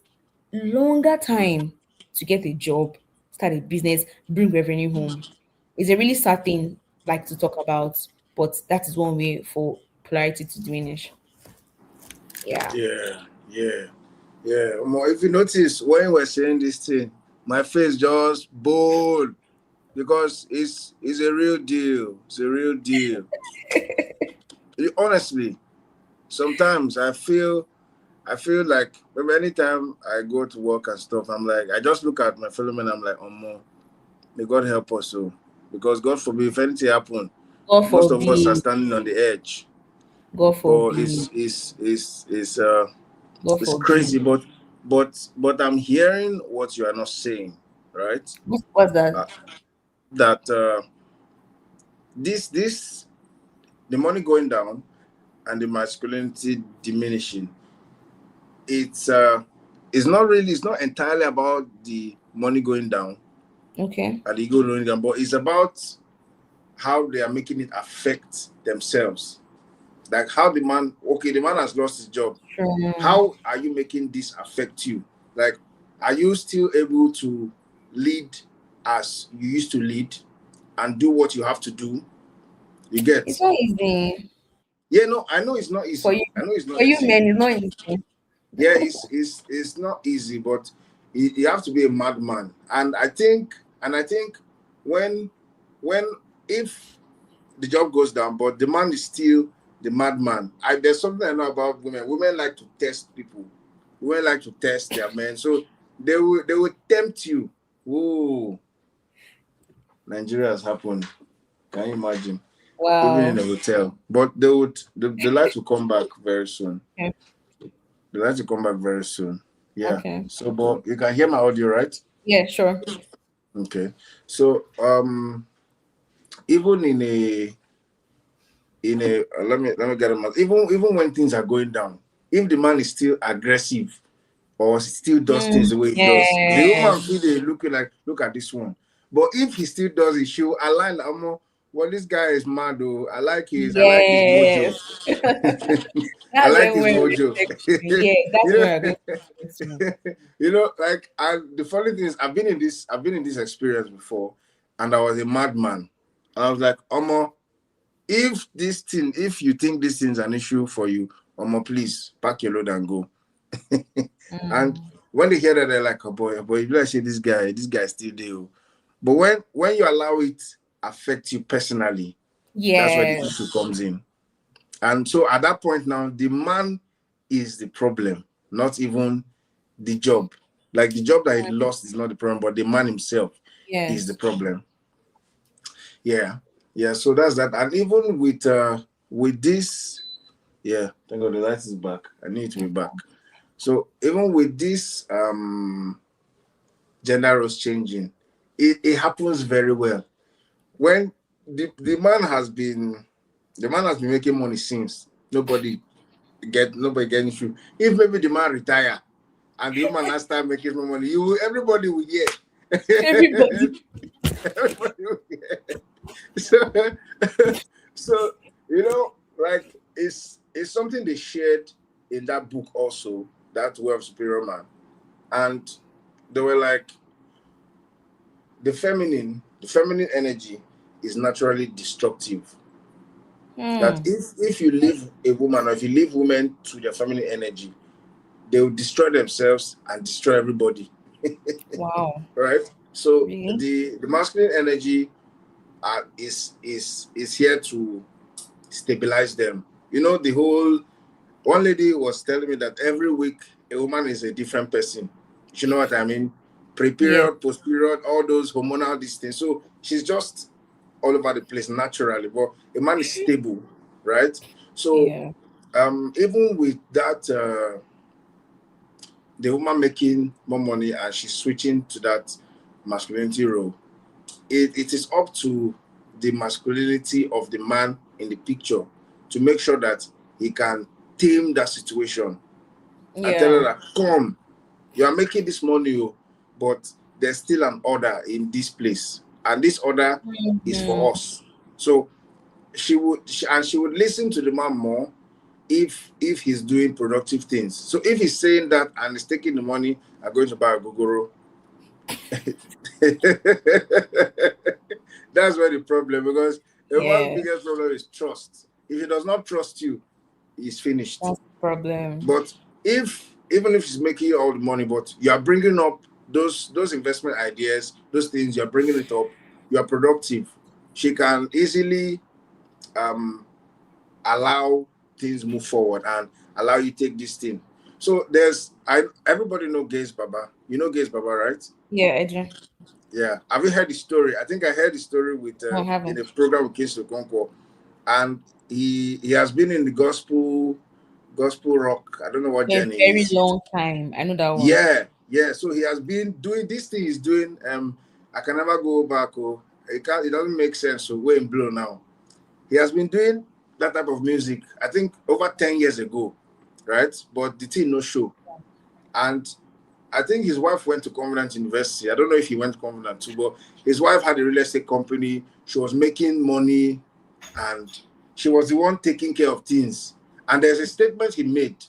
longer time to get a job, start a business, bring revenue home. It's a really sad thing like to talk about, but that is one way for polarity to diminish. Yeah. Yeah, yeah, yeah. If you notice when we're saying this thing, my face just bold because it's a real deal. It's a real deal. Honestly, sometimes I feel like maybe anytime I go to work and stuff, I'm like I just look at my fellow men. I'm like, oh more, may God help us so because God forbid if anything happen, God most of us are forbid. standing on the edge. God But forbid. God it's crazy. forbid. But I'm hearing what you are not saying, right? What's that? Uh, that this the money going down and the masculinity diminishing. It's not entirely about the money going down Okay. and the ego going down, but it's about how they are making it affect themselves. Like how the man has lost his job. Sure. How are you making this affect you? Like, are you still able to lead as you used to lead and do what you have to do? You It's get? not easy Yeah, no, I know it's not for easy. you. I know it's not For you easy. men, it's not easy. Yeah, it's not easy, but you have to be a madman. And I think when when if the job goes down, but the man is still the madman. There's something I know about women. Women like to test people. Women like to test their men. So they will tempt you. Whoa, Nigeria has happened. Can you imagine? Even in Wow. a hotel. But they like to come back very soon. Okay. They like to come back very soon. Yeah. Okay. So but you can hear my audio, right? Yeah, sure. Okay. So even in a let me get them out. Even when things are going down, if the man is still aggressive or still does things the way he does, the Yeah. woman feel they looking like look at this one. But if he still does it, she'll align like, well, this guy is mad though. I like his mojo. Yes. I That's like when his we mojo. text me. Yeah, you that's know, when we're going to text me. like, and the funny thing is, I've been in this experience before, and I was a madman. And I was like, Omo, if you think this thing's an issue for you, Omo, please pack your load and go. And Mm. when they hear that, they're like, oh boy, you like say this guy still there. Oh." But when you allow it affect you personally, that's where the Yes. issue comes in. And so at that point now, the man is the problem, not even the job. Like the job that he lost is not the problem, but the man himself is the Yes. problem. Yeah. Yeah. So that's that. And even with this, yeah, thank God the light is back. I need to be back. So even with this gender roles changing, it happens very well. When the man has been making money since nobody get issue. If maybe the man retire and the woman now start making more money, everybody will hear. Everybody. Everybody will hear. So, so like it's something they shared in that book also, that Way of Superior Man, and they were like the feminine energy is naturally destructive. That Hmm. if you leave a woman, or if you leave women to their feminine energy, they will destroy themselves and destroy everybody. Wow. Right? So Really? the masculine energy is here to stabilize them. The whole one lady was telling me that every week a woman is a different person. You know what I mean? Yes. Pre-period, post-period, all those hormonal these things. So she's just all over the place naturally. But a man is stable, right? So Yeah. even with that, the woman making more money and she's switching to that masculinity role, it is up to the masculinity of the man in the picture to make sure that he can tame that situation and tell her Yeah. that, come, you are making this money, oh, but there's still an order in this place, and this order is for Mhm. us. So she would listen to the man more if he's doing productive things. So if he's saying that and he's taking the money and going to buy a gogoro, that's where the problem, because the man's Yeah. biggest problem is trust. If he does not trust you, he's finished. That's the problem. But if even if he's making all the money, but you are bringing up those investment ideas, those things, you're bringing it up, you are productive, she can easily um allow things move forward and allow you take this thing. So everybody know Gaze Baba. You know Gaze Baba, right? Yeah, Adrian. Yeah. Have you heard the story? I think I heard the story with No, I in a haven't. program with Kings to Conquer, and he has been in the gospel rock. I don't know what For a genre very is. long time. I know that one. Yeah, yeah. So he has been doing this thing. He's doing. I can never go back. Oh, it can't. It doesn't make sense. So we're in blow now. He has been doing that type of music. I think over 10 years ago, right? But the thing no show, and I think his wife went to Covenant University. I don't know if he went to Covenant too, but his wife had a real estate company. She was making money, and she was the one taking care of things. And there's a statement he made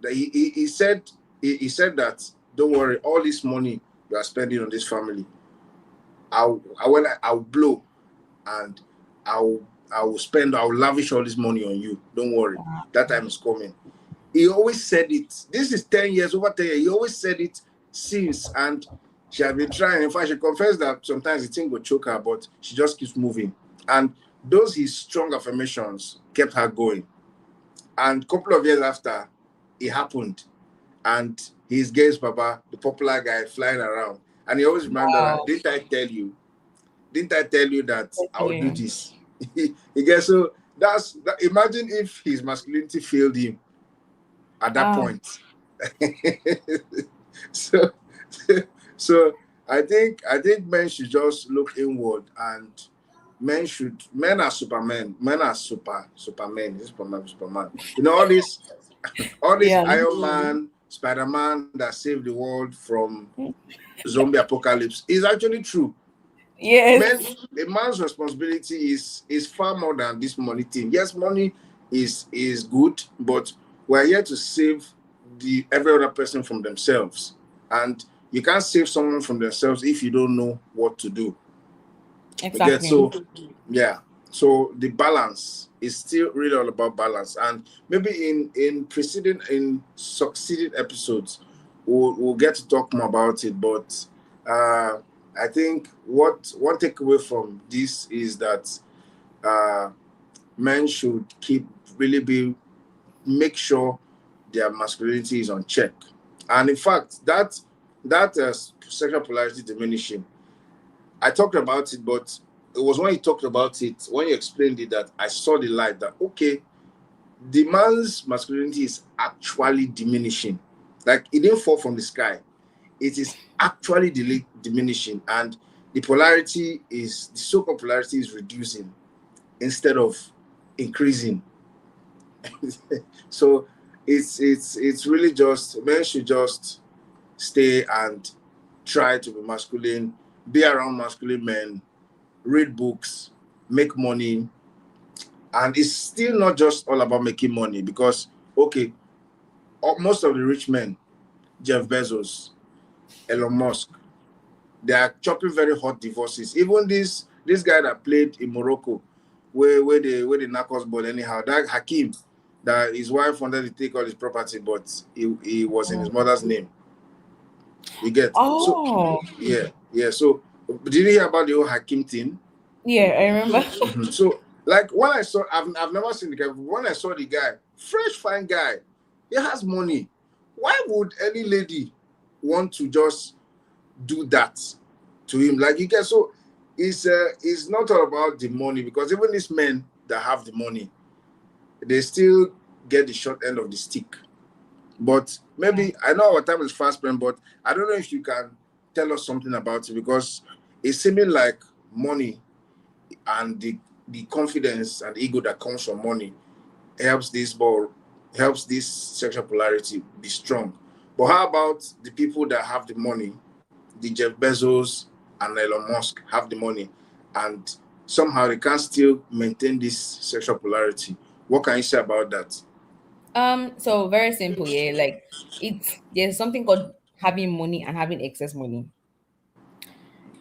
that he said that, don't worry, all this money you are spending on this family, I'll blow, and I'll I'll lavish all this money on you. Don't worry, that time is coming. He always said it. This is 10 years, over 10 years. He always said it since, and she has been trying. In fact, she confessed that sometimes the thing will choke her, but she just keeps moving. And those his strong affirmations kept her going. And a couple of years after, it happened. And he's Games Baba, the popular guy flying around. And he always reminded her, Wow. didn't I tell you? Didn't I tell you that I would do Okay. this? He gets so imagine if his masculinity failed him at that Ah, point. so so I think men should just look inward, and men are supermen. Men are supermen. Superman. All this yeah. Iron Man, Spider-Man that saved the world from zombie apocalypse is actually true. Men, Yes, a man's responsibility is far more than this money thing. Yes, money is good, but we're here to save the every other person from themselves. And you can't save someone from themselves if you don't know what to do. You get exactly. so yeah. So the balance is still really all about balance. And maybe in succeeding episodes, we'll get to talk more about it. But I think what one takeaway from this is that uh, men should keep really be make sure their masculinity is on check. And in fact, that sexual polarity diminishing, I talked about it, but it was when you talked about it, when you explained it, that I saw the light that, okay, the man's masculinity is actually diminishing. Like it didn't fall from the sky. It is actually diminishing. And the so-called polarity is reducing instead of increasing. So it's really just men should just stay and try to be masculine, be around masculine men, read books, make money, and it's still not just all about making money because okay, most of the rich men, Jeff Bezos, Elon Musk, they are chopping very hot divorces. Even this guy that played in Morocco, where the Narcos ball anyhow, that Hakim, that his wife wanted to take all his property, but he was in his mother's name. You get so Oh, yeah. So did you hear about the whole Hakim thing? yeah, I remember. Mhm. So, like when I saw, I've never seen the guy. But when I saw the guy, fresh, fine guy, he has money. Why would any lady want to just do that to him? Like you get so, it's not all about the money because even these men that have the money, they still get the short end of the stick. But maybe I know our time is fast spent, but I don't know if you can tell us something about it because it's seeming like money and the confidence and ego that comes from money helps helps this sexual polarity be strong. But how about the people that have the money, the Jeff Bezos and Elon Musk have the money, and somehow they can still maintain this sexual polarity? What can you say about that? So very simple, yeah. Like it's there's something called having money and having excess money.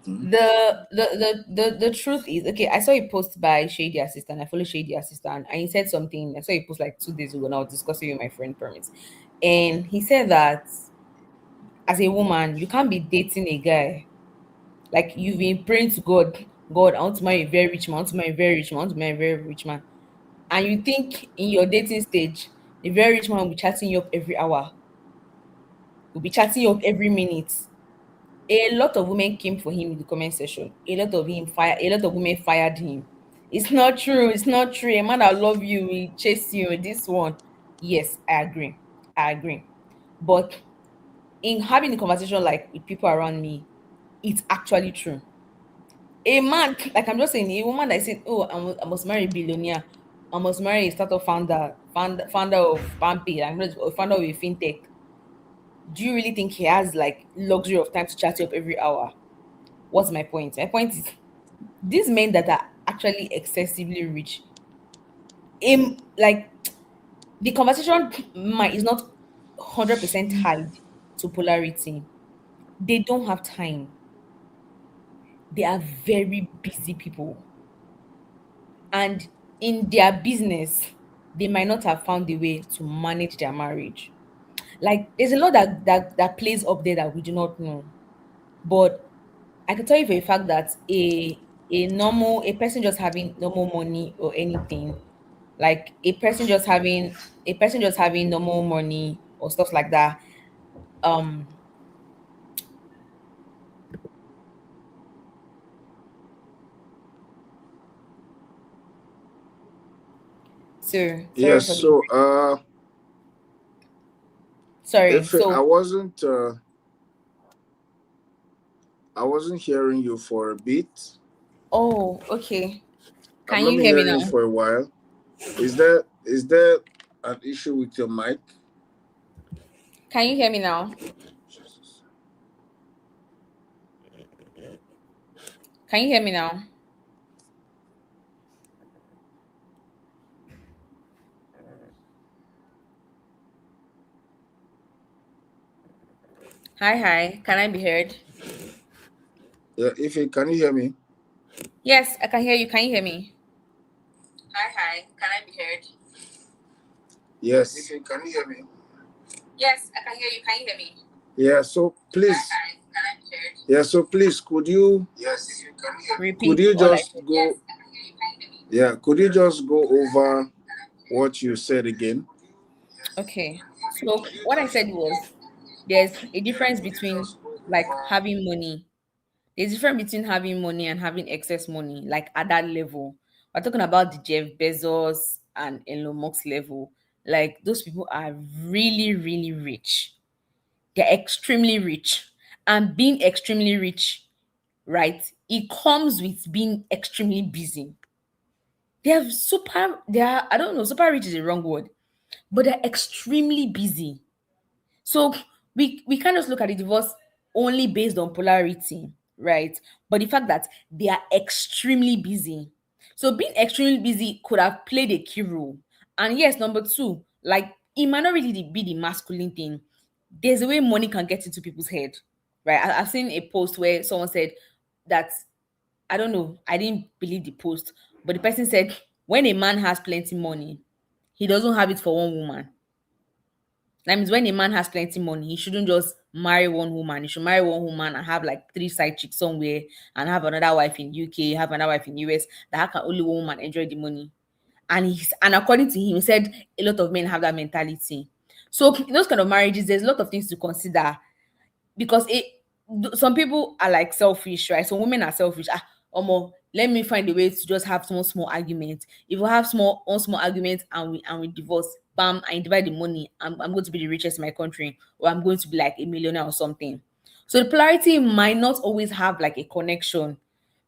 Mhm. The truth is, okay, I saw a post by Shady Assistant. I follow Shady Assistant, and he said something. I saw a post like 2 days ago, and I was discussing with my friend Permits. And he said that as a woman, you can't be dating a guy. Like you've been praying to God, God, I want to marry a very rich man, I want to marry a very rich man, I want to marry a very rich man. And you think in your dating stage, the very rich man will be chatting you up every hour, will be chatting you up every minute. A lot of women came for him in the comment section. A lot of women fired him. It's not true. It's not true. A man that love you will chase you. This one. Yes, I agree. I agree. But in having a conversation like with people around me, it's actually true. A man, like I'm just saying, a woman that said, "Oh, I must marry a billionaire. I must marry a startup founder of Pampi. I'm not a founder of a fintech." Do you really think he has like luxury of time to chat you up every hour? What's my point? My point is these men that are actually excessively rich, like the conversation might is not 100% tied to polarity. They don't have time. They are very busy people, and in their business, they might not have found a way to manage their marriage. Like there's a lot that plays up there that we do not know. But I can tell you for a fact that a person just having normal money or anything, like a person just having normal money or stuff like that. Um, so sorry Yes. for the So, sorry. if So I wasn't hearing you for a bit. oh, okay. I've Can not you been hear me hearing now? you for a while. Is there an issue with your mic? Can you hear me now? Jesus. Can you hear me now? Hi, hi. Can I be heard? Yeah, if you can you hear me? Yes, I can hear you. Can you hear me? Hi, hi. Can I be heard? Yes. If you can you hear me? Yes, I can hear you. Can you hear me? Yeah, so please. Hi, hi. Can I be heard? Yeah, so please, could you? Yes, if you can hear me. Could Repeat you all I just said. go? Yes, I can hear you. Can you hear me? Yeah, could you just go over what you said again? Okay. So what I said was there's a difference between like having money. There's a difference between having money and having excess money, like at that level. We're talking about the Jeff Bezos and Elon Musk level. Like those people are really, really rich. They're extremely rich. And being extremely rich, right? It comes with being extremely busy. I don't know, super rich is the wrong word, but they're extremely busy. So we can't just look at the divorce only based on polarity, right? But the fact that they are extremely busy. So being extremely busy could have played a key role. And yes, number two, like it might not really be the masculine thing. There's a way money can get into people's head, right? I've seen a post where someone said that I don't know, I didn't believe the post, but the person said when a man has plenty money, he doesn't have it for one woman. That means when a man has plenty money, he shouldn't just marry one woman. He should marry one woman and have like three side chicks somewhere and have another wife in UK, have another wife in US. That how can only one woman enjoy the money? And according to him, he said a lot of men have that mentality. So in those kind of marriages, there's a lot of things to consider because some people are like selfish, right? Some women are selfish. Let me find a way to just have small argument. If we have small argument and we divorce, bam, I divide the money. I'm going to be the richest in my country, or I'm going to be like a millionaire or something. So the polarity might not always have like a connection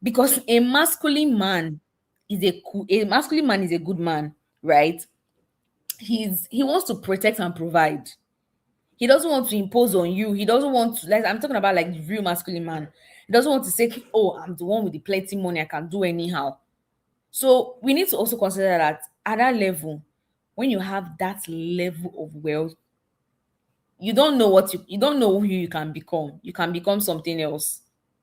because a masculine man is a good man, right? He wants to protect and provide. He doesn't want to impose on you. He doesn't want to, like, I'm talking about like the real masculine man. He doesn't want to say, oh, I'm the one with the plenty money, I can do anyhow. So we need to also consider that at that level, when you have that level of wealth, you don't know who you can become. You can become something else,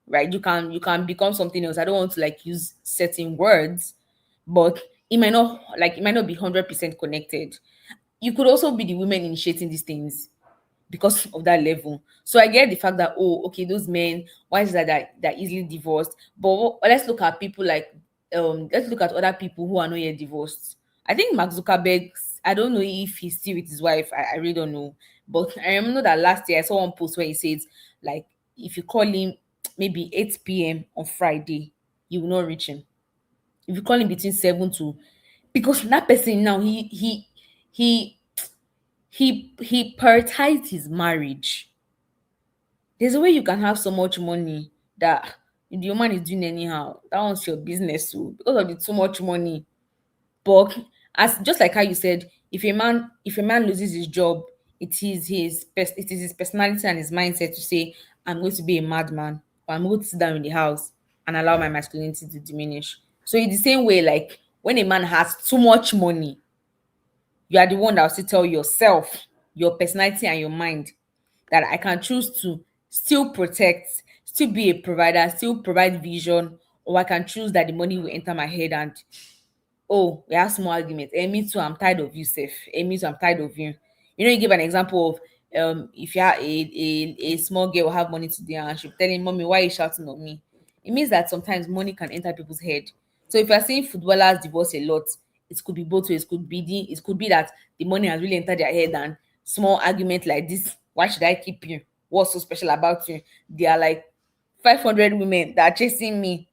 right? You can become something else. I don't want to like use certain words, but it might not be 100% connected. You could also be the women initiating these things because of that level. So I get the fact that, oh, okay, those men, why is that they're easily divorced? But let's look at people like let's look at other people who are not yet divorced. I think Mark Zuckerberg, I don't know if he's still with his wife. I really don't know. But I remember that last year I saw one post where he says, like, if you call him maybe 8 p.m. on Friday, you will not reach him. If you call him between 7 to, because that person now he he prioritized his marriage. There's a way you can have so much money that if the woman is doing anyhow, that one's your business too, because of the too much money. But as just like how you said, if a man loses his job, it is his personality and his mindset to say, I'm going to be a madman, or I'm going to sit down in the house and allow my masculinity to diminish. So in the same way, like when a man has too much money, you are the one that will still tell yourself, your personality and your mind that I can choose to still protect, still be a provider, still provide vision, or I can choose that the money will enter my head and, oh, we have small arguments. Eh, me too, I'm tired of you, Seth. Eh, me too, I'm tired of you. You give an example of if you are a small girl will have money today and she'll be telling mommy, why are you shouting on me? It means that sometimes money can enter people's head. So if you're seeing footballers divorce a lot, it could be both ways. It could be that the money has really entered their head and small argument like this, why should I keep you? What's so special about you? They are like 500 women that are chasing me,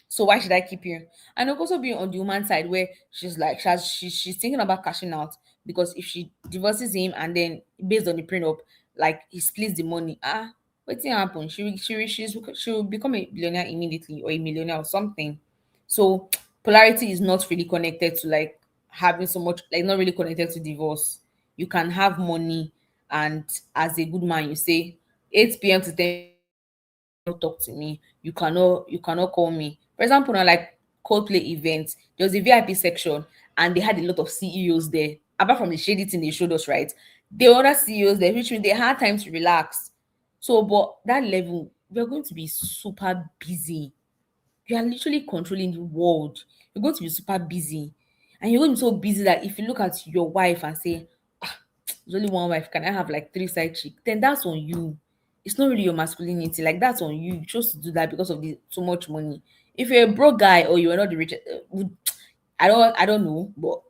so why should I keep you? And it'll also be on the woman side where she's like she's thinking about cashing out because if she divorces him and then based on the prenup, like he splits the money. What's gonna happen? She will become a billionaire immediately or a millionaire or something. So polarity is not really connected to like having so much, like not really connected to divorce. You can have money and as a good man, you say 8 p.m. to 10 p.m. cannot talk to me. You cannot call me. For example, now like Coldplay events, there was a VIP section and they had a lot of CEOs there. Apart from the shady thing they showed us, right? There were other CEOs there, which means they had time to relax. So, but that level, we're going to be super busy. You are literally controlling the world. You're going to be super busy. And you're going to be so busy that if you look at your wife and say, ah, there's only one wife, can I have like three side chicks? Then that's on you. It's not really your masculinity. Like that's on you. You chose to do that because of the too much money. If you're a broke guy or you're not the richest, I don't know, but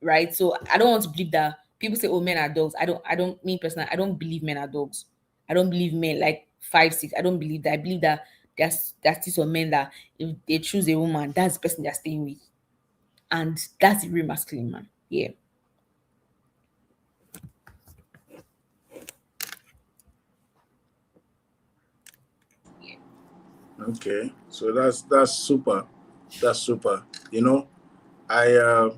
right. So I don't want to believe that people say, "Oh, men are dogs." I don't. Me personally, I don't believe men are dogs. I don't believe men like 5, 6. I don't believe that. I believe that there's still some men that if they choose a woman, that's the person they're staying with, and that's the real masculine man. Yeah. Okay, so that's super. That's super. You know, I uh,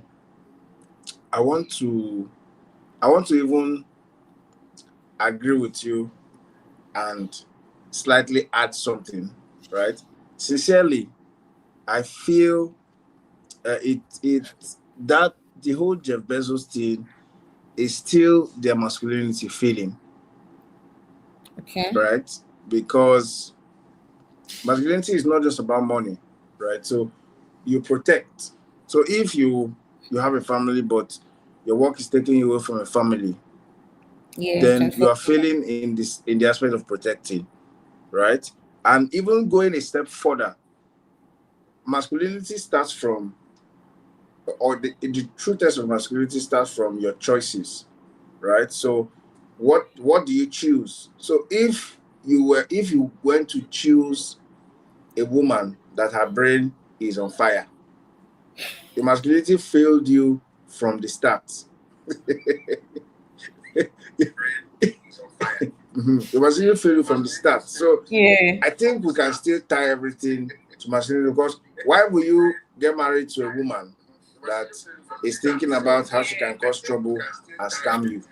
I want to even agree with you and slightly add something, right? Sincerely, I feel it that the whole Jeff Bezos thing is still their masculinity feeling, Okay. right? Because masculinity is not just about money, right? So you protect. So if you have a family, but your work is taking you away from a family, Yeah. then you 24. are failing in the aspect of protecting, right? And even going a step further, masculinity starts from, or the true test of masculinity starts from your choices, right? So what do you choose? So if you went to choose a woman that her brain is on fire, the masculinity failed you from the start. The masculinity failed you from the start. So Yeah. I think we can still tie everything to masculinity, because why will you get married to a woman that is thinking about how she can cause trouble and scam you?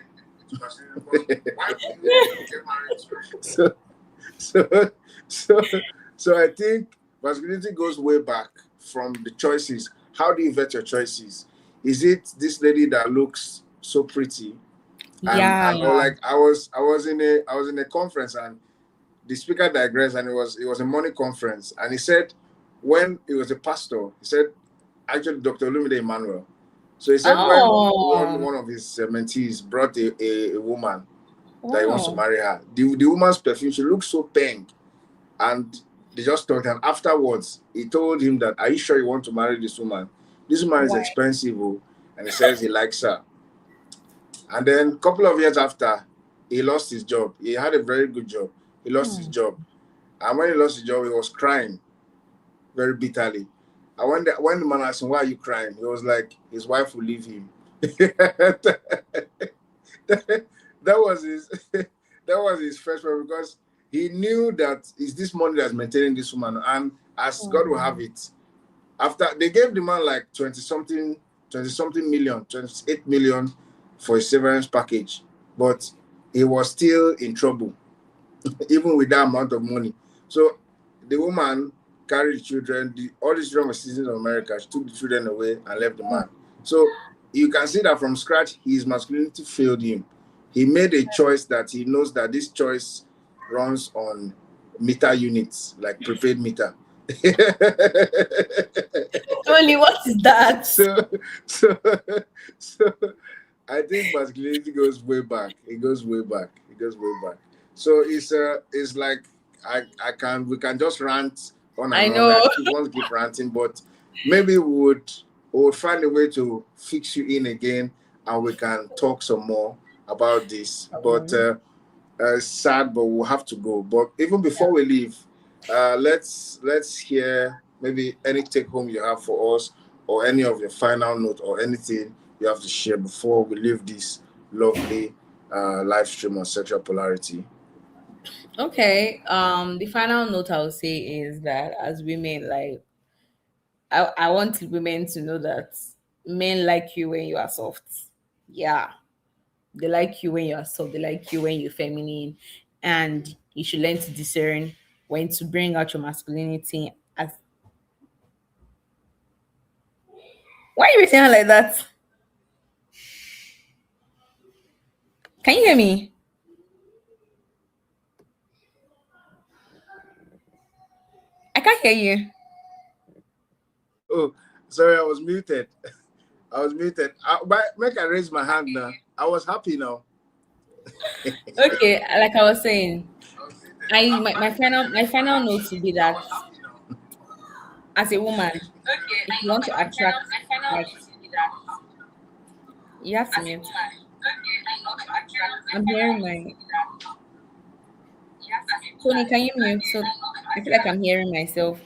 so, so, so, so I think masculinity goes way back from the choices. How do you vet your choices? Is it this lady that looks so pretty? Yeah. And or like I was in a conference, and the speaker digressed, and it was a money conference, and he said, when he was a pastor, he said, actually Dr. Lumide Emmanuel. So he said when one Oh. one of his mentees brought a woman that he wants to Wow. marry her, the woman's perfume, she looked so pink, and they just talked. And afterwards, he told him that, "Are you sure you want to marry this woman? This woman is Why? expensive, oh." And he says he likes her. And then a couple of years after, he lost his job. He had a very good job. He lost his Hmm. job. And when he lost his job, he was crying very bitterly. And when the man asked him, "Why are you crying?" He was like, his wife will leave him. that was his that was his first one, because he knew that it's this money that's maintaining this woman. And as God will have Hmm. it, after they gave the man like 20 something million, 28 million for a severance package, but he was still in trouble even with that amount of money. So the woman carried the children. All the children were citizens of America. She took the children away and left the man. So you can see that from scratch, his masculinity failed him. He made a choice that he knows that this choice runs on meter units, like prepaid meter. Only what is that? so, so, so I think masculinity goes way back. It goes way back. It goes way back. So it's like I can we can just rant on I and on. know. I keep want to keep ranting, but maybe we would find a way to fix you in again, and we can talk some more about this. But sad, but we'll have to go. But even before we leave, let's hear maybe any take home you have for us, or any of your final note, or anything you have to share before we leave this lovely live stream on sexual polarity. Okay. The final note I would say is that as women, like I want women to know that men like you when you are soft. Yeah. They like you when you are soft. They like you when you're feminine. And you should learn to discern. when to bring out your masculinity as. Why are you saying like that? Can you hear me? I can't hear you. Oh, sorry, I was muted. I was muted. Make I raise my hand now. I was happy now. Okay, like I was saying, my final note would be that as a woman, if you want to attract, like, you have to mute. I'm hearing my Tony. Can you mute? So I feel like I'm hearing myself.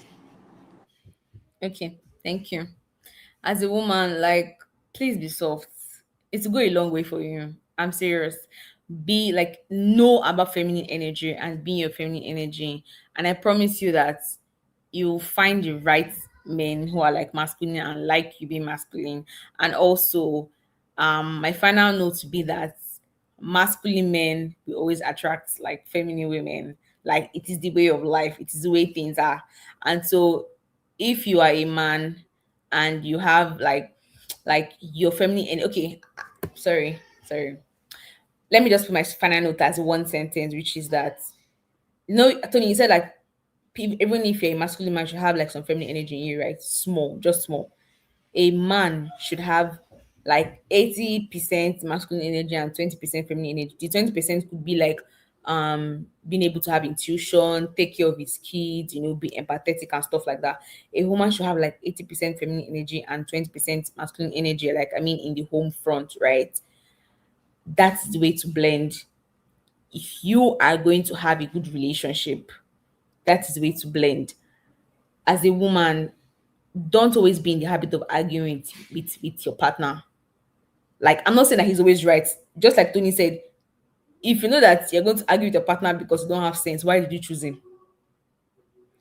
Okay, thank you. As a woman, like, please be soft. It's go a long way for you. I'm serious. Be like, know about feminine energy and be your feminine energy. And I promise you that you'll find the right men who are like masculine and like you being masculine. And also, my final note to be that masculine men will always attract like feminine women. Like, it is the way of life, it is the way things are. And so if you are a man and you have like your family and okay, sorry, let me just put my final note as one sentence, which is that, Tony, you said like even if you're a masculine man, you should have like some feminine energy in you, right? Small, just small. A man should have like 80% masculine energy and 20% feminine energy. The 20% could be like being able to have intuition, take care of his kids, be empathetic and stuff like that. A woman should have like 80% feminine energy and 20% masculine energy, like, I mean, in the home front, right? That's the way to blend. If you are going to have a good relationship, that is the way to blend. As a woman, don't always be in the habit of arguing with your partner. Like, I'm not saying that he's always right. Just like Tony said, if you know that you're going to argue with your partner because you don't have sense, why did you choose him?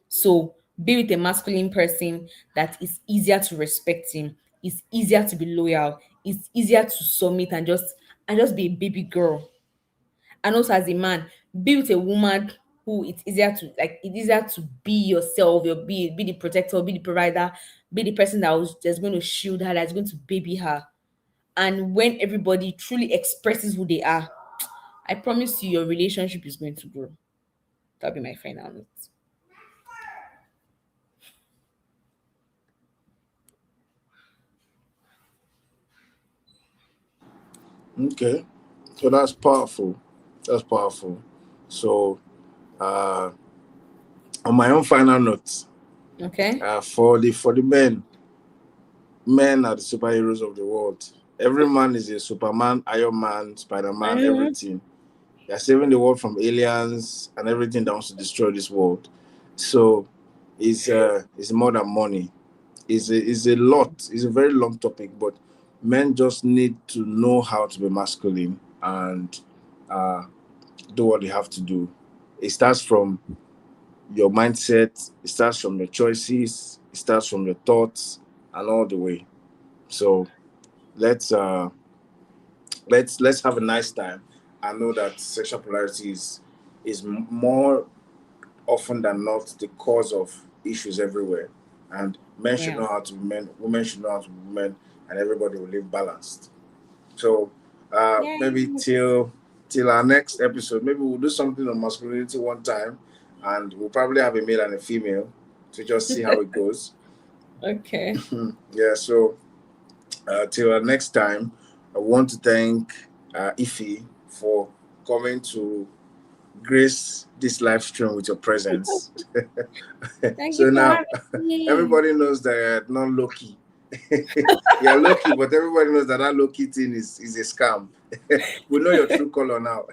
So be with a masculine person that is easier to respect him, it's easier to be loyal, it's easier to submit and just be a baby girl. And also as a man, be with a woman who it's easier to be yourself, be the protector, be the provider, be the person that's going to shield her, that's going to baby her. And when everybody truly expresses who they are, I promise you your relationship is going to grow. That'll be my final note. Okay, so that's powerful. That's powerful. So, uh, on my own final note, Okay. for the men are the superheroes of the world. Every man is a Superman, Iron Man, Spider Man, Mhm. everything. They're saving the world from aliens and everything that wants to destroy this world. So it's more than money. It's a lot. It's a very long topic, but men just need to know how to be masculine and uh, do what they have to do. It starts from your mindset. It starts from your choices. It starts from your thoughts and all the way. So let's uh, let's have a nice time. I know that sexual polarity is more often than not the cause of issues everywhere. And men should Yeah. know how to be men, women should know how to be women, and everybody will live balanced. So Yay. maybe till our next episode, maybe we'll do something on masculinity one time, and we'll probably have a male and a female to just see how it goes. Okay. Yeah. So till our next time, I want to thank Ify for coming to grace this live stream with your presence. Thank you So for now having me. everybody knows that you're not lucky. You're lucky, but everybody knows that that lucky thing is a scam. We know your true color now.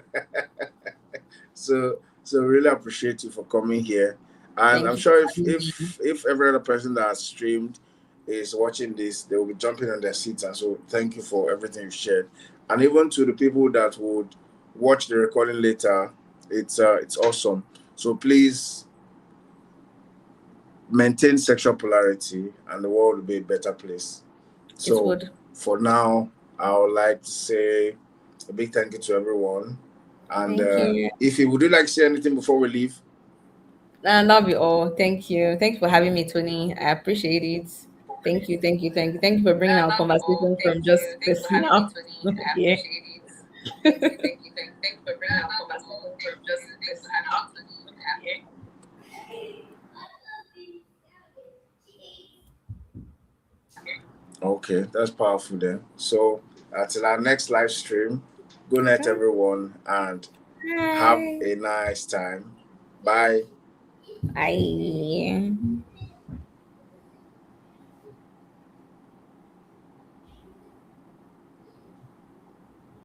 So really appreciate you for coming here. And Thank I'm you for sure if having me. if if every other person that has streamed is watching this, they will be jumping on their seats. And so thank you for everything you shared. And even to the people that would watch the recording later, it's awesome. So please maintain sexual polarity and the world will be a better place. It So would. for now, I would like to say a big thank you to everyone. And Thank you. if you would you like to say anything before we leave? That'll be all. Thank you. Thanks for having me, Tony. I appreciate it. Thank you. Thank you. Thank you. Thank you for bringing our That'll be all. conversation from Thank just you. Thanks for having me, personal. Tony. I Yeah. appreciate it. Thank you. Thank you. Thank you for bringing our conversation from just personal. Yeah. Okay, that's powerful then. So, till our next live stream, good night, everyone, and have Hi. a nice time. Bye. Bye.